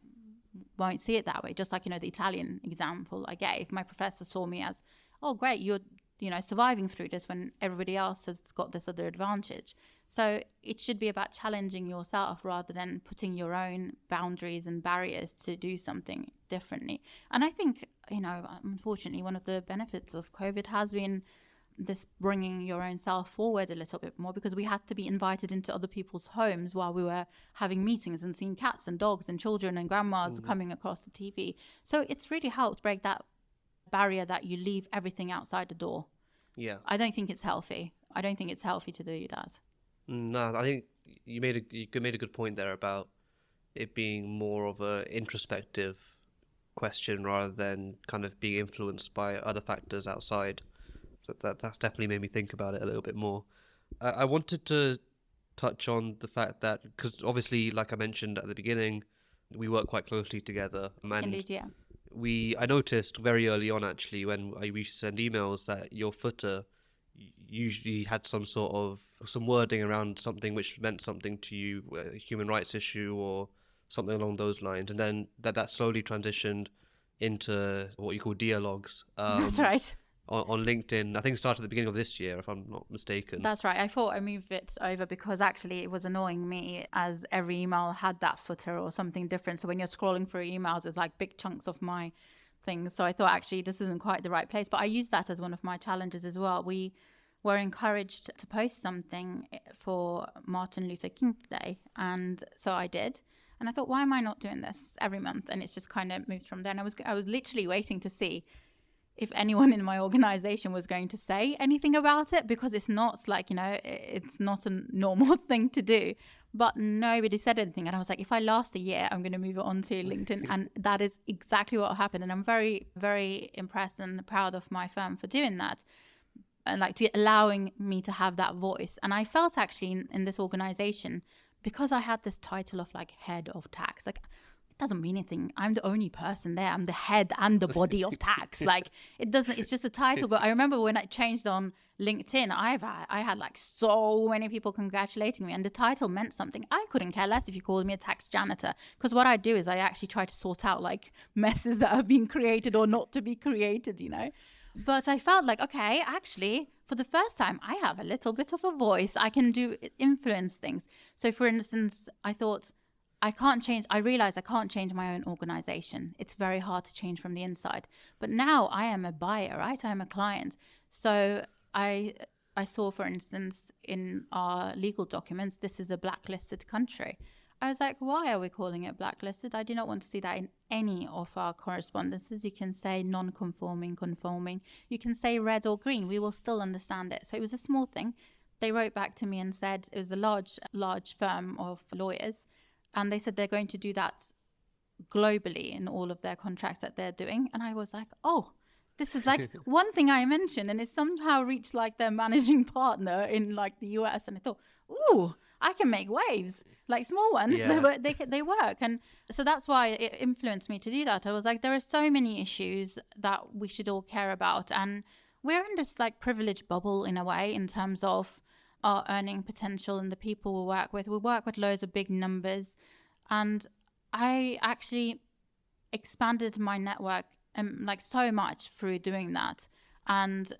won't see it that way. Just like, you know, the Italian example I gave, my professor saw me as, oh great, you're, you know, surviving through this when everybody else has got this other advantage. So it should be about challenging yourself rather than putting your own boundaries and barriers to do something differently. And I think, you know, unfortunately, one of the benefits of COVID has been this bringing your own self forward a little bit more, because we had to be invited into other people's homes while we were having meetings and seeing cats and dogs and children and grandmas coming across the TV. So it's really helped break that barrier that you leave everything outside the door. Yeah. I don't think it's healthy. I don't think it's healthy to do that. No, I think you made a good point there about it being more of a introspective question rather than kind of being influenced by other factors outside. That's definitely made me think about it a little bit more. I wanted to touch on the fact that, because obviously, like I mentioned at the beginning, we work quite closely together. And indeed, yeah. I noticed very early on, actually, when I used to send emails, that your footer usually had some wording around something which meant something to you, a human rights issue or something along those lines. And then that slowly transitioned into what you call dialogues. That's right. On LinkedIn. I think it started at the beginning of this year, if I'm not mistaken. That's right. I thought I moved it over because actually it was annoying me, as every email had that footer or something different. So when you're scrolling through emails, it's like big chunks of my things. So I thought actually this isn't quite the right place. But I used that as one of my challenges as well. We were encouraged to post something for Martin Luther King Day. And so I did. And I thought, why am I not doing this every month? And it's just kind of moved from there. And I was literally waiting to see if anyone in my organization was going to say anything about it, because it's not like, you know, it's not a normal thing to do. But nobody said anything. And I was like, if I last a year, I'm going to move it on to LinkedIn. And that is exactly what happened. And I'm very, very impressed and proud of my firm for doing that. And like allowing me to have that voice. And I felt actually in this organization, because I had this title of like head of tax, like it doesn't mean anything. I'm the only person there. I'm the head and the body of tax. Like, it doesn't, it's just a title. But I remember when I changed on LinkedIn, I had like so many people congratulating me, and the title meant something. I couldn't care less if you called me a tax janitor, because what I do is I actually try to sort out like messes that have been created or not to be created, you know. But I felt like, okay, actually, for the first time, I have a little bit of a voice. I can influence things. So for instance, I thought, I realize I can't change my own organization. It's very hard to change from the inside. But now I am a buyer, right? I am a client. So I saw, for instance, in our legal documents, this is a blacklisted country. I was like, why are we calling it blacklisted? I do not want to see that in any of our correspondences. You can say non-conforming, conforming. You can say red or green. We will still understand it. So it was a small thing. They wrote back to me and said, it was a large firm of lawyers. And they said they're going to do that globally in all of their contracts that they're doing. And I was like, oh, this is like one thing I mentioned, and it somehow reached like their managing partner in like the US. And I thought, ooh, I can make waves, like small ones. Yeah. They work. And so that's why it influenced me to do that. I was like, there are so many issues that we should all care about. And we're in this like privileged bubble in a way, in terms of our earning potential and the people we work with. We work with loads of big numbers. And I actually expanded my network like so much through doing that. And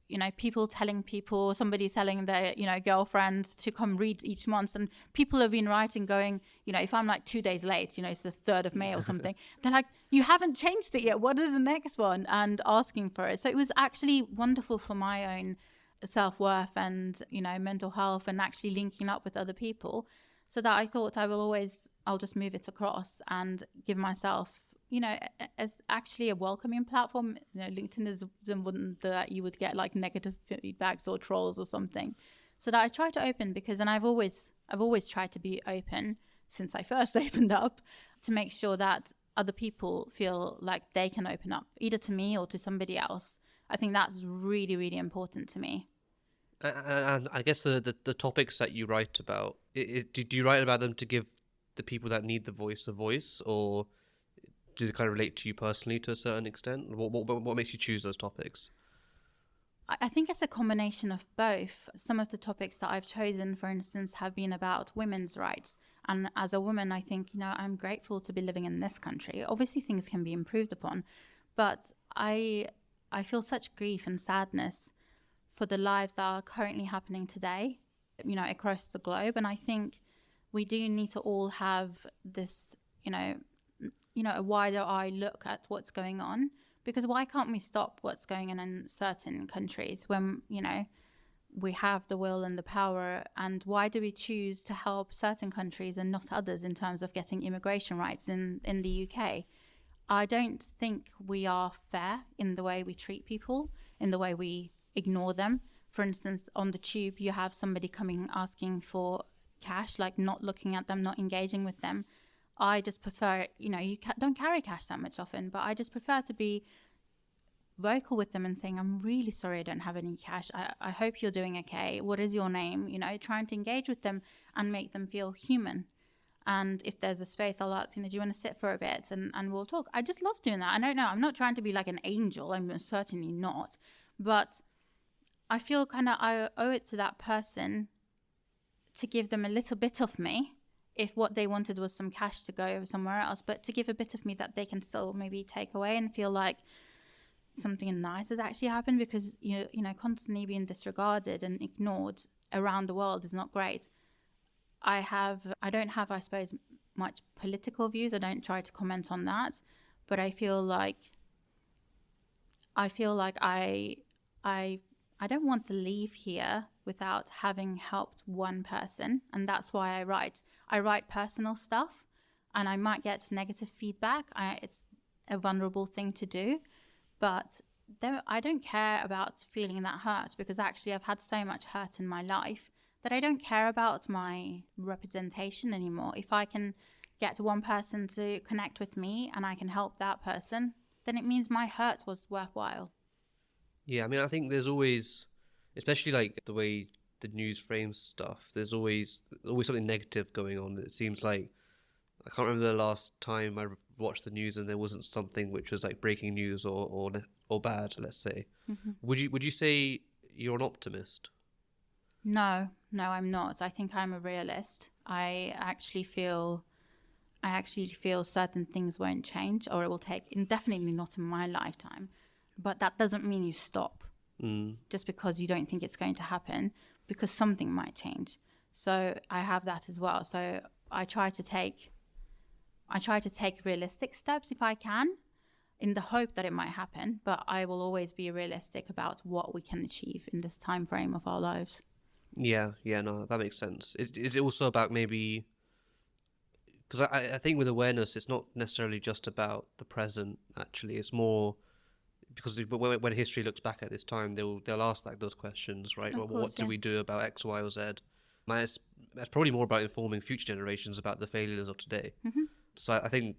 you know, people telling people, somebody telling their, you know, girlfriends to come read each month. And people have been writing going, you know, if I'm like 2 days late, you know, it's the 3rd of May or something, they're like, you haven't changed it yet. What is the next one? And asking for it. So it was actually wonderful for my own self-worth and, you know, mental health, and actually linking up with other people, so that I thought I'll just move it across and give myself, you know, as actually a welcoming platform. You know, LinkedIn is the one that you would get like negative feedbacks or trolls or something. So that I try to open, because, and I've always tried to be open since I first opened up, to make sure that other people feel like they can open up, either to me or to somebody else. I think that's really, really important to me. And I guess the topics that you write about, do you write about them to give the people that need the voice a voice, or do they kind of relate to you personally to a certain extent? What makes you choose those topics? I think it's a combination of both. Some of the topics that I've chosen, for instance, have been about women's rights. And as a woman, I think, you know, I'm grateful to be living in this country. Obviously, things can be improved upon, but I feel such grief and sadness for the lives that are currently happening today, you know, across the globe. And I think we do need to all have this, you know, a wider eye look at what's going on, because why can't we stop what's going on in certain countries when, you know, we have the will and the power? And why do we choose to help certain countries and not others in terms of getting immigration rights in the UK? I don't think we are fair in the way we treat people, in the way we ignore them. For instance, on the tube, you have somebody coming asking for cash, like not looking at them, not engaging with them. I just prefer, you know, you don't carry cash that much often, but I just prefer to be vocal with them and saying, I'm really sorry I don't have any cash. I hope you're doing okay. What is your name? You know, trying to engage with them and make them feel human. And if there's a space, I'll ask, you know, do you want to sit for a bit and we'll talk? I just love doing that. I don't know. I'm not trying to be like an angel. I'm certainly not. But I feel kind of I owe it to that person to give them a little bit of me, if what they wanted was some cash to go somewhere else, but to give a bit of me that they can still maybe take away and feel like something nice has actually happened. Because you know, constantly being disregarded and ignored around the world is not great. I don't have, I suppose, much political views. I don't try to comment on that, but I feel like I don't want to leave here without having helped one person. And that's why I write. I write personal stuff, and I might get negative feedback. It's a vulnerable thing to do, but I don't care about feeling that hurt, because actually I've had so much hurt in my life that I don't care about my representation anymore. If I can get one person to connect with me and I can help that person, then it means my hurt was worthwhile. Yeah, I mean, I think there's always, especially like the way the news frames stuff, there's always something negative going on. It seems like I can't remember the last time I watched the news and there wasn't something which was like breaking news or bad, let's say. Mm-hmm. Would you say you're an optimist? No, I'm not. I think I'm a realist. I actually feel certain things won't change, or it will take, definitely not in my lifetime. But that doesn't mean you stop just because you don't think it's going to happen, because something might change. So I have that as well. So I try to take realistic steps if I can, in the hope that it might happen. But I will always be realistic about what we can achieve in this time frame of our lives. Yeah, no, that makes sense. Is it also about maybe, because I think with awareness, it's not necessarily just about the present. Actually, it's more because when history looks back at this time, they'll ask like those questions, right? What do we do about X, Y, or Z? That's probably more about informing future generations about the failures of today. Mm-hmm. So I think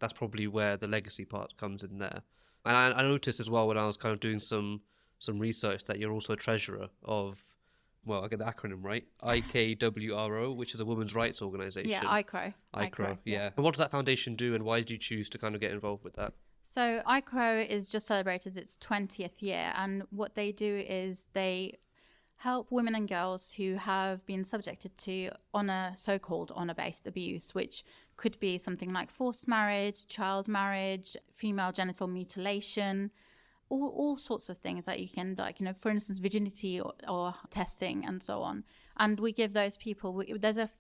that's probably where the legacy part comes in there. And I noticed as well when I was kind of doing some research that you're also a treasurer of, well, I get the acronym right, IKWRO, which is a women's rights organization. Yeah, IKWRO. Yeah. And what does that foundation do, and why did you choose to kind of get involved with that? So IKWRO is just celebrated its 20th year, and what they do is they help women and girls who have been subjected to so-called honor-based abuse, which could be something like forced marriage, child marriage, female genital mutilation, all sorts of things that you can, like, for instance, virginity or testing and so on. And we give those people, there's a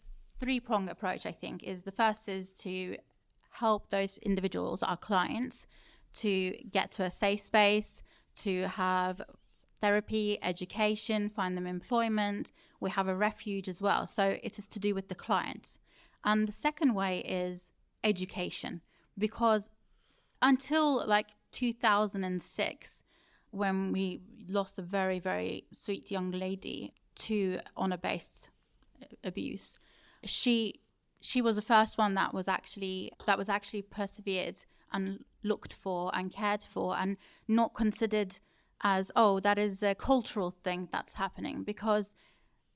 three-pronged approach, I think. The first is to help those individuals, our clients, to get to a safe space, to have therapy, education, find them employment. We have a refuge as well. So it is to do with the client. And the second way is education, because until like 2006, when we lost a very, very sweet young lady to honor-based abuse, she was the first one that was actually persevered and looked for and cared for, and not considered as, oh, that is a cultural thing that's happening. Because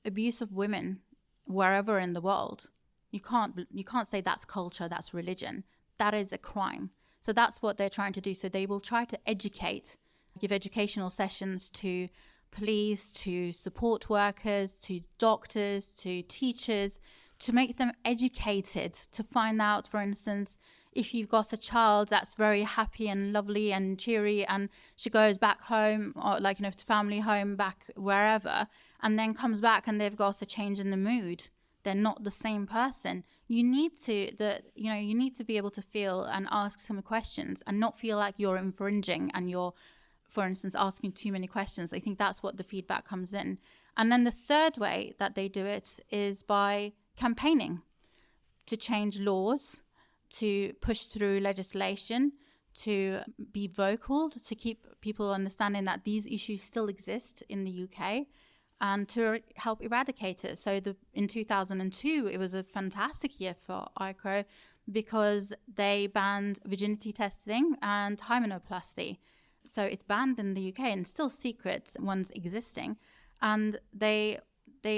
abuse of women wherever in the world, you can't say that's culture, that's religion. That is a crime. So that's what they're trying to do. So they will try to educate, give educational sessions to police, to support workers, to doctors, to teachers, to make them educated, to find out, for instance, if you've got a child that's very happy and lovely and cheery, and she goes back home, or to family home, back wherever, and then comes back and they've got a change in the mood, they're not the same person. You need to be able to feel and ask some questions, and not feel like you're infringing and you're, for instance, asking too many questions. I think that's what the feedback comes in. And then the third way that they do it is by campaigning to change laws, to push through legislation, to be vocal, to keep people understanding that these issues still exist in the UK, and to help eradicate it. So in 2002, it was a fantastic year for IKWRO, because they banned virginity testing and hymenoplasty. So it's banned in the UK, and still secret ones existing. And they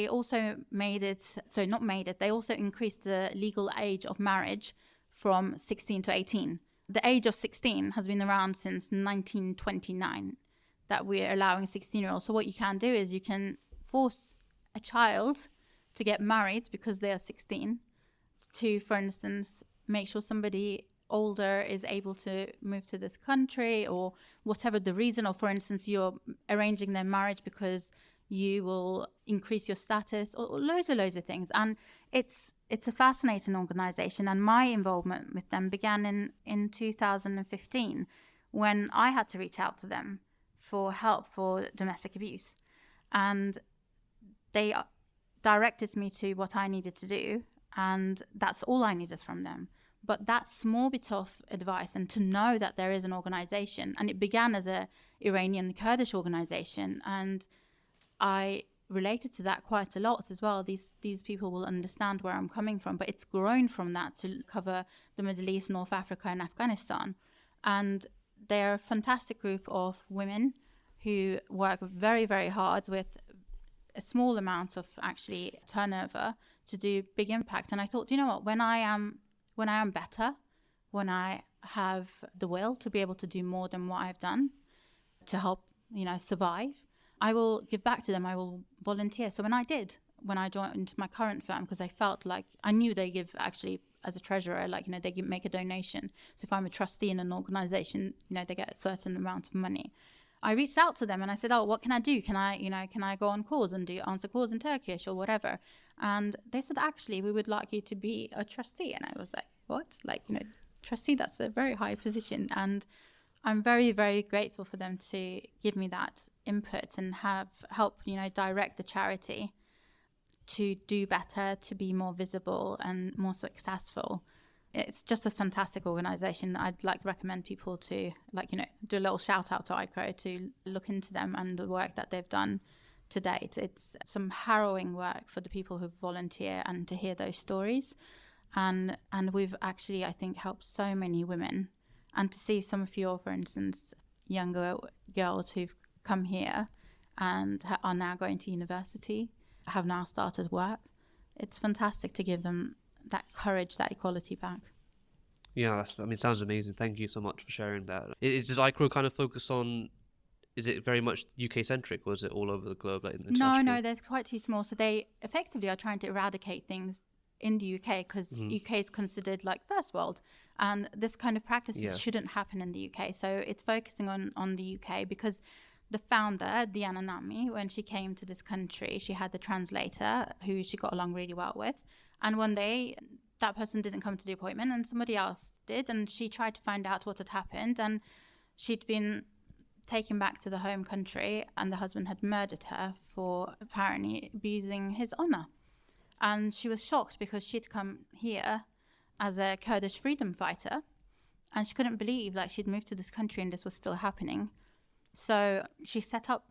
also they also increased the legal age of marriage from 16 to 18. The age of 16 has been around since 1929, that we're allowing 16-year-olds. So what you can do is you can force a child to get married because they are 16, to, for instance, make sure somebody older is able to move to this country, or whatever the reason. Or, for instance, you're arranging their marriage because you will increase your status, or loads of things. And it's a fascinating organization, and my involvement with them began in 2015, when I had to reach out to them for help for domestic abuse. And they directed me to what I needed to do, and that's all I needed from them. But that small bit of advice, and to know that there is an organization, and it began as a Iranian Kurdish organization, and I related to that quite a lot as well. These people will understand where I'm coming from, but it's grown from that to cover the Middle East, North Africa, and Afghanistan. And they're a fantastic group of women who work very, very hard with a small amount of actually turnover to do big impact. And I thought, you know what, when I am when I am better, when I have the will to be able to do more than what I've done to help, survive, I will give back to them. I will volunteer. So when I joined my current firm, because I felt like I knew they give actually as a treasurer, they make a donation. So if I'm a trustee in an organization, they get a certain amount of money. I reached out to them and I said, oh, what can I do? Can I go on calls and answer calls in Turkish or whatever? And they said, actually, we would like you to be a trustee. And I was like, what? Trustee, that's a very high position. And I'm very, very grateful for them to give me that input and help direct the charity to do better, to be more visible and more successful. It's just a fantastic organization. I'd recommend people to do a little shout out to IKWRO to look into them and the work that they've done to date. It's some harrowing work for the people who volunteer and to hear those stories. And we've actually, I think, helped so many women. And to see some of your, for instance, younger girls who've come here and are now going to university, have now started work, it's fantastic to give them that courage, that equality back. Yeah, it sounds amazing. Thank you so much for sharing that. Does IKWRO kind of focus on, is it very much UK centric, or is it all over the globe? No, they're quite too small. So they effectively are trying to eradicate things in the UK, because UK is considered first world, and this kind of practices shouldn't happen in the UK. So it's focusing on the UK, because the founder, Dia Tuncer, when she came to this country, she had the translator who she got along really well with. And one day, that person didn't come to the appointment and somebody else did. And she tried to find out what had happened. And she'd been taken back to the home country, and the husband had murdered her for apparently abusing his honor. And she was shocked, because she'd come here as a Kurdish freedom fighter. And she couldn't believe she'd moved to this country and this was still happening. So she set up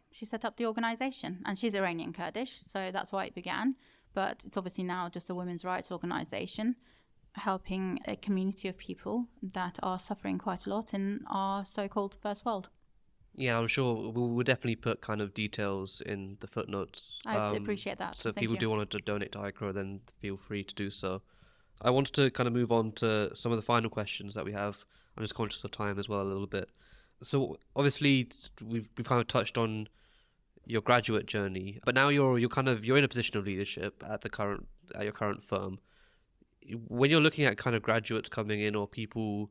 the organization, and she's Iranian Kurdish, so that's why it began. But it's obviously now just a women's rights organization helping a community of people that are suffering quite a lot in our so-called first world. Yeah, I'm sure we'll definitely put kind of details in the footnotes. I appreciate that. So if people do want to donate to IKWRO, then feel free to do so. I wanted to kind of move on to some of the final questions that we have. I'm just conscious of time as well a little bit. So obviously we've kind of touched on your graduate journey, but now you're in a position of leadership at your current firm. When you're looking at kind of graduates coming in, or people,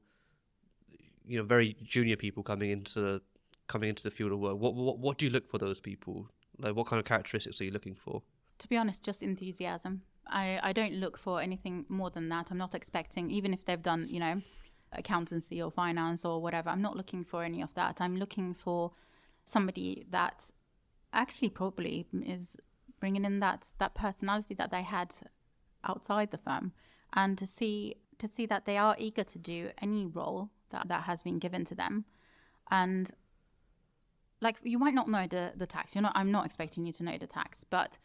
very junior people coming into the field of work, what do you look for those people? What kind of characteristics are you looking for? To be honest, just enthusiasm. I don't look for anything more than that. I'm not expecting, even if they've done, accountancy or finance or whatever, I'm not looking for any of that. I'm looking for somebody that actually probably is bringing in that personality that they had outside the firm, and to see that they are eager to do any role that has been given to them. And you might not know the tax. I'm not expecting you to know the tax, but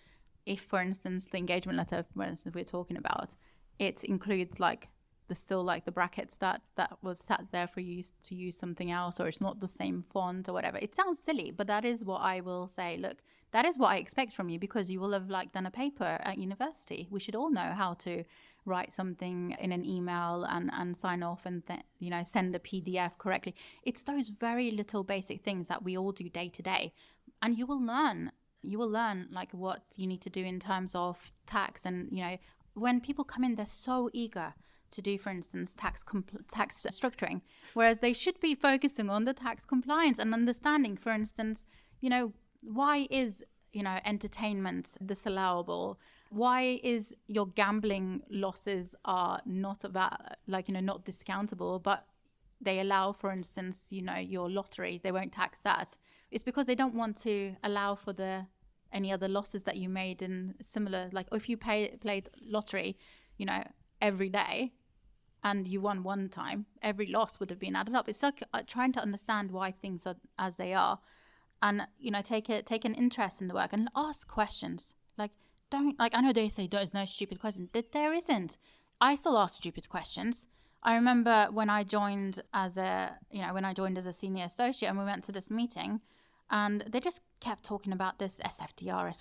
if, for instance, the engagement letter, for instance, we're talking about, it includes the brackets that was sat there for you to use something else, or it's not the same font or whatever. It sounds silly, but that is what I will say. Look, that is what I expect from you, because you will have done a paper at university. We should all know how to write something in an email and sign off and send a PDF correctly. It's those very little basic things that we all do day to day, and you will learn what you need to do in terms of tax. And when people come in, they're so eager to do, for instance, tax structuring, whereas they should be focusing on the tax compliance and understanding, for instance, why is entertainment disallowable? Why is your gambling losses are not not discountable, but they allow, for instance, your lottery, they won't tax that. It's because they don't want to allow for any other losses that you made in similar, if you played lottery, every day, and you won one time, every loss would have been added up. It's trying to understand why things are as they are, and take an interest in the work and ask questions. I know they say there's no stupid questions. There isn't. I still ask stupid questions. I remember when I joined as a senior associate, and we went to this meeting, and they just kept talking about this SFDR,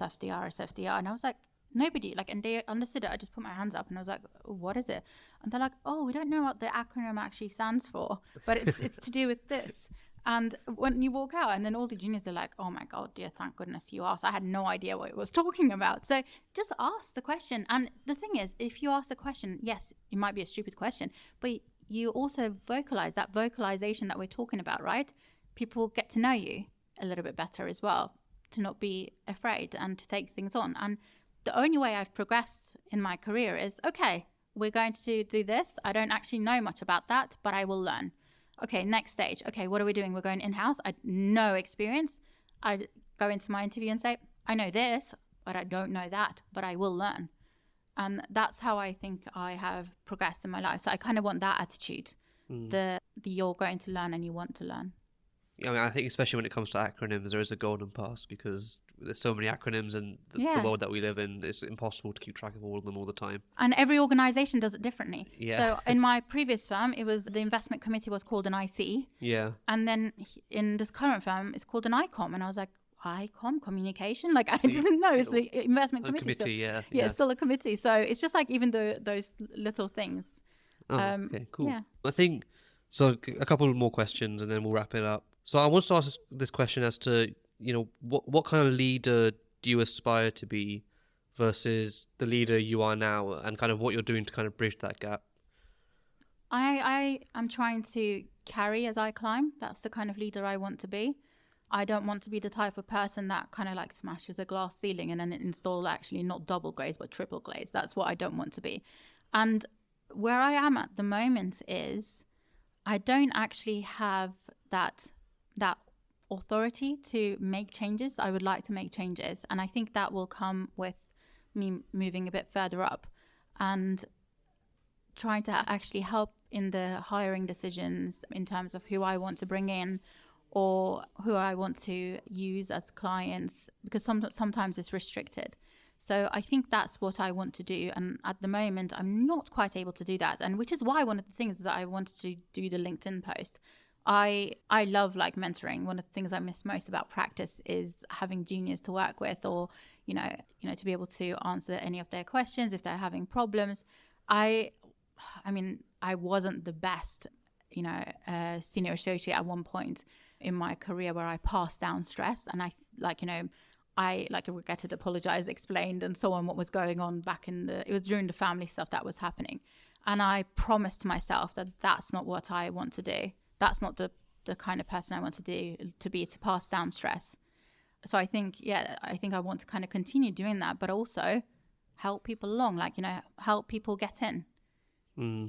and I was like, nobody, like, and they understood it. I just put my hands up and I was like, what is it? And they're like, oh, we don't know what the acronym actually stands for, but it's to do with this. And when you walk out, and then all the juniors are like, oh my God, dear, thank goodness you asked. I had no idea what it was talking about. So just ask the question. And the thing is, if you ask the question, yes, it might be a stupid question, but you also vocalize that vocalization that we're talking about, right? People get to know you a little bit better as well, to not be afraid and to take things on. And the only way I've progressed in my career is, okay, we're going to do this. I don't actually know much about that, but I will learn. Okay, next stage. Okay, what are we doing? We're going in-house. I had no experience. I go into my interview and say, I know this, but I don't know that, but I will learn. And that's how I think I have progressed in my life. So I kind of want that attitude, the you're going to learn and you want to learn. I mean, I think especially when it comes to acronyms, there is a golden pass because there's so many acronyms in the world that we live in. It's impossible to keep track of all of them all the time. And every organization does it differently. Yeah. So in my previous firm, it was the investment committee was called an IC. Yeah. And then in this current firm, it's called an ICOM. And I was like, ICOM, communication? Like, I didn't know. It's the investment committee. Yeah, it's still a committee. So it's just like even those little things. Okay, cool. Yeah. I think, so a couple more questions and then we'll wrap it up. So I want to ask this question as to, what kind of leader do you aspire to be versus the leader you are now, and kind of what you're doing to kind of bridge that gap? I am trying to carry as I climb. That's the kind of leader I want to be. I don't want to be the type of person that kind of like smashes a glass ceiling and then install actually not double glaze but triple glaze. That's what I don't want to be. And where I am at the moment is I don't actually have that authority to make changes. I would like to make changes, and I think that will come with me moving a bit further up and trying to actually help in the hiring decisions in terms of who I want to bring in or who I want to use as clients, because sometimes it's restricted. So I think that's what I want to do, and at the moment I'm not quite able to do that, and which is why one of the things that I wanted to do the LinkedIn post. I love like mentoring. One of the things I miss most about practice is having juniors to work with, or to be able to answer any of their questions if they're having problems. I mean, I wasn't the best, senior associate at one point in my career where I passed down stress, and I regretted, apologized, explained, and so on what was going on it was during the family stuff that was happening, and I promised myself that that's not what I want to do. That's not the kind of person I want to pass down stress. So I think I want to kind of continue doing that, but also help people along, help people get in,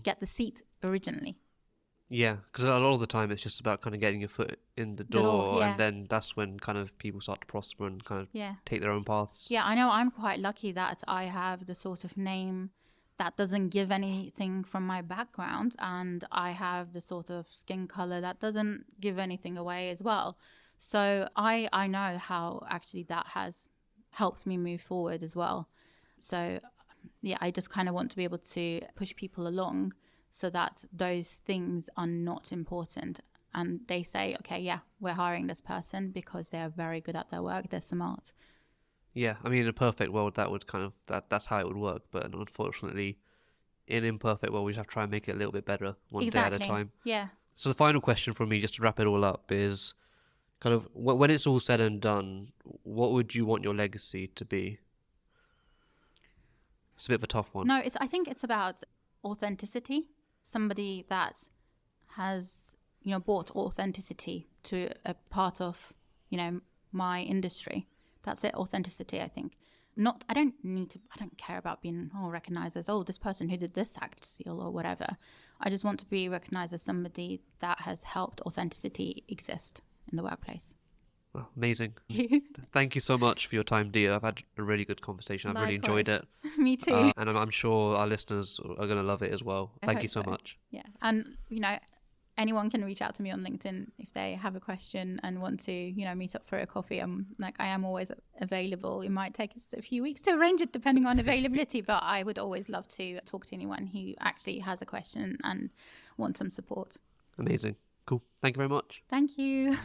get the seat originally. Yeah, because a lot of the time it's just about kind of getting your foot in the door, and then that's when kind of people start to prosper and kind of take their own paths. Yeah, I know I'm quite lucky that I have the sort of name that doesn't give anything from my background, and I have the sort of skin color that doesn't give anything away as well. So I know how actually that has helped me move forward as well. So yeah, I just kind of want to be able to push people along so that those things are not important, and they say, okay, yeah, we're hiring this person because they're very good at their work, they're smart. Yeah, I mean, in a perfect world, that would kind of that's how it would work. But unfortunately, in an imperfect world, we just have to try and make it a little bit better one day at a time. Yeah. So the final question from me, just to wrap it all up, is kind of when it's all said and done, what would you want your legacy to be? It's a bit of a tough one. No, I think it's about authenticity. Somebody that has brought authenticity to a part of my industry. That's it, authenticity, I think. I don't care about being recognized as, this person who did this act seal or whatever. I just want to be recognized as somebody that has helped authenticity exist in the workplace. Well, amazing. Thank you so much for your time, Dia. I've had a really good conversation. I've really enjoyed it. Me too. And I'm sure our listeners are going to love it as well. Thank you so much. Yeah. And, anyone can reach out to me on LinkedIn if they have a question and want to, meet up for a coffee. I am always available. It might take us a few weeks to arrange it depending on availability, but I would always love to talk to anyone who actually has a question and wants some support. Amazing. Cool. Thank you very much. Thank you.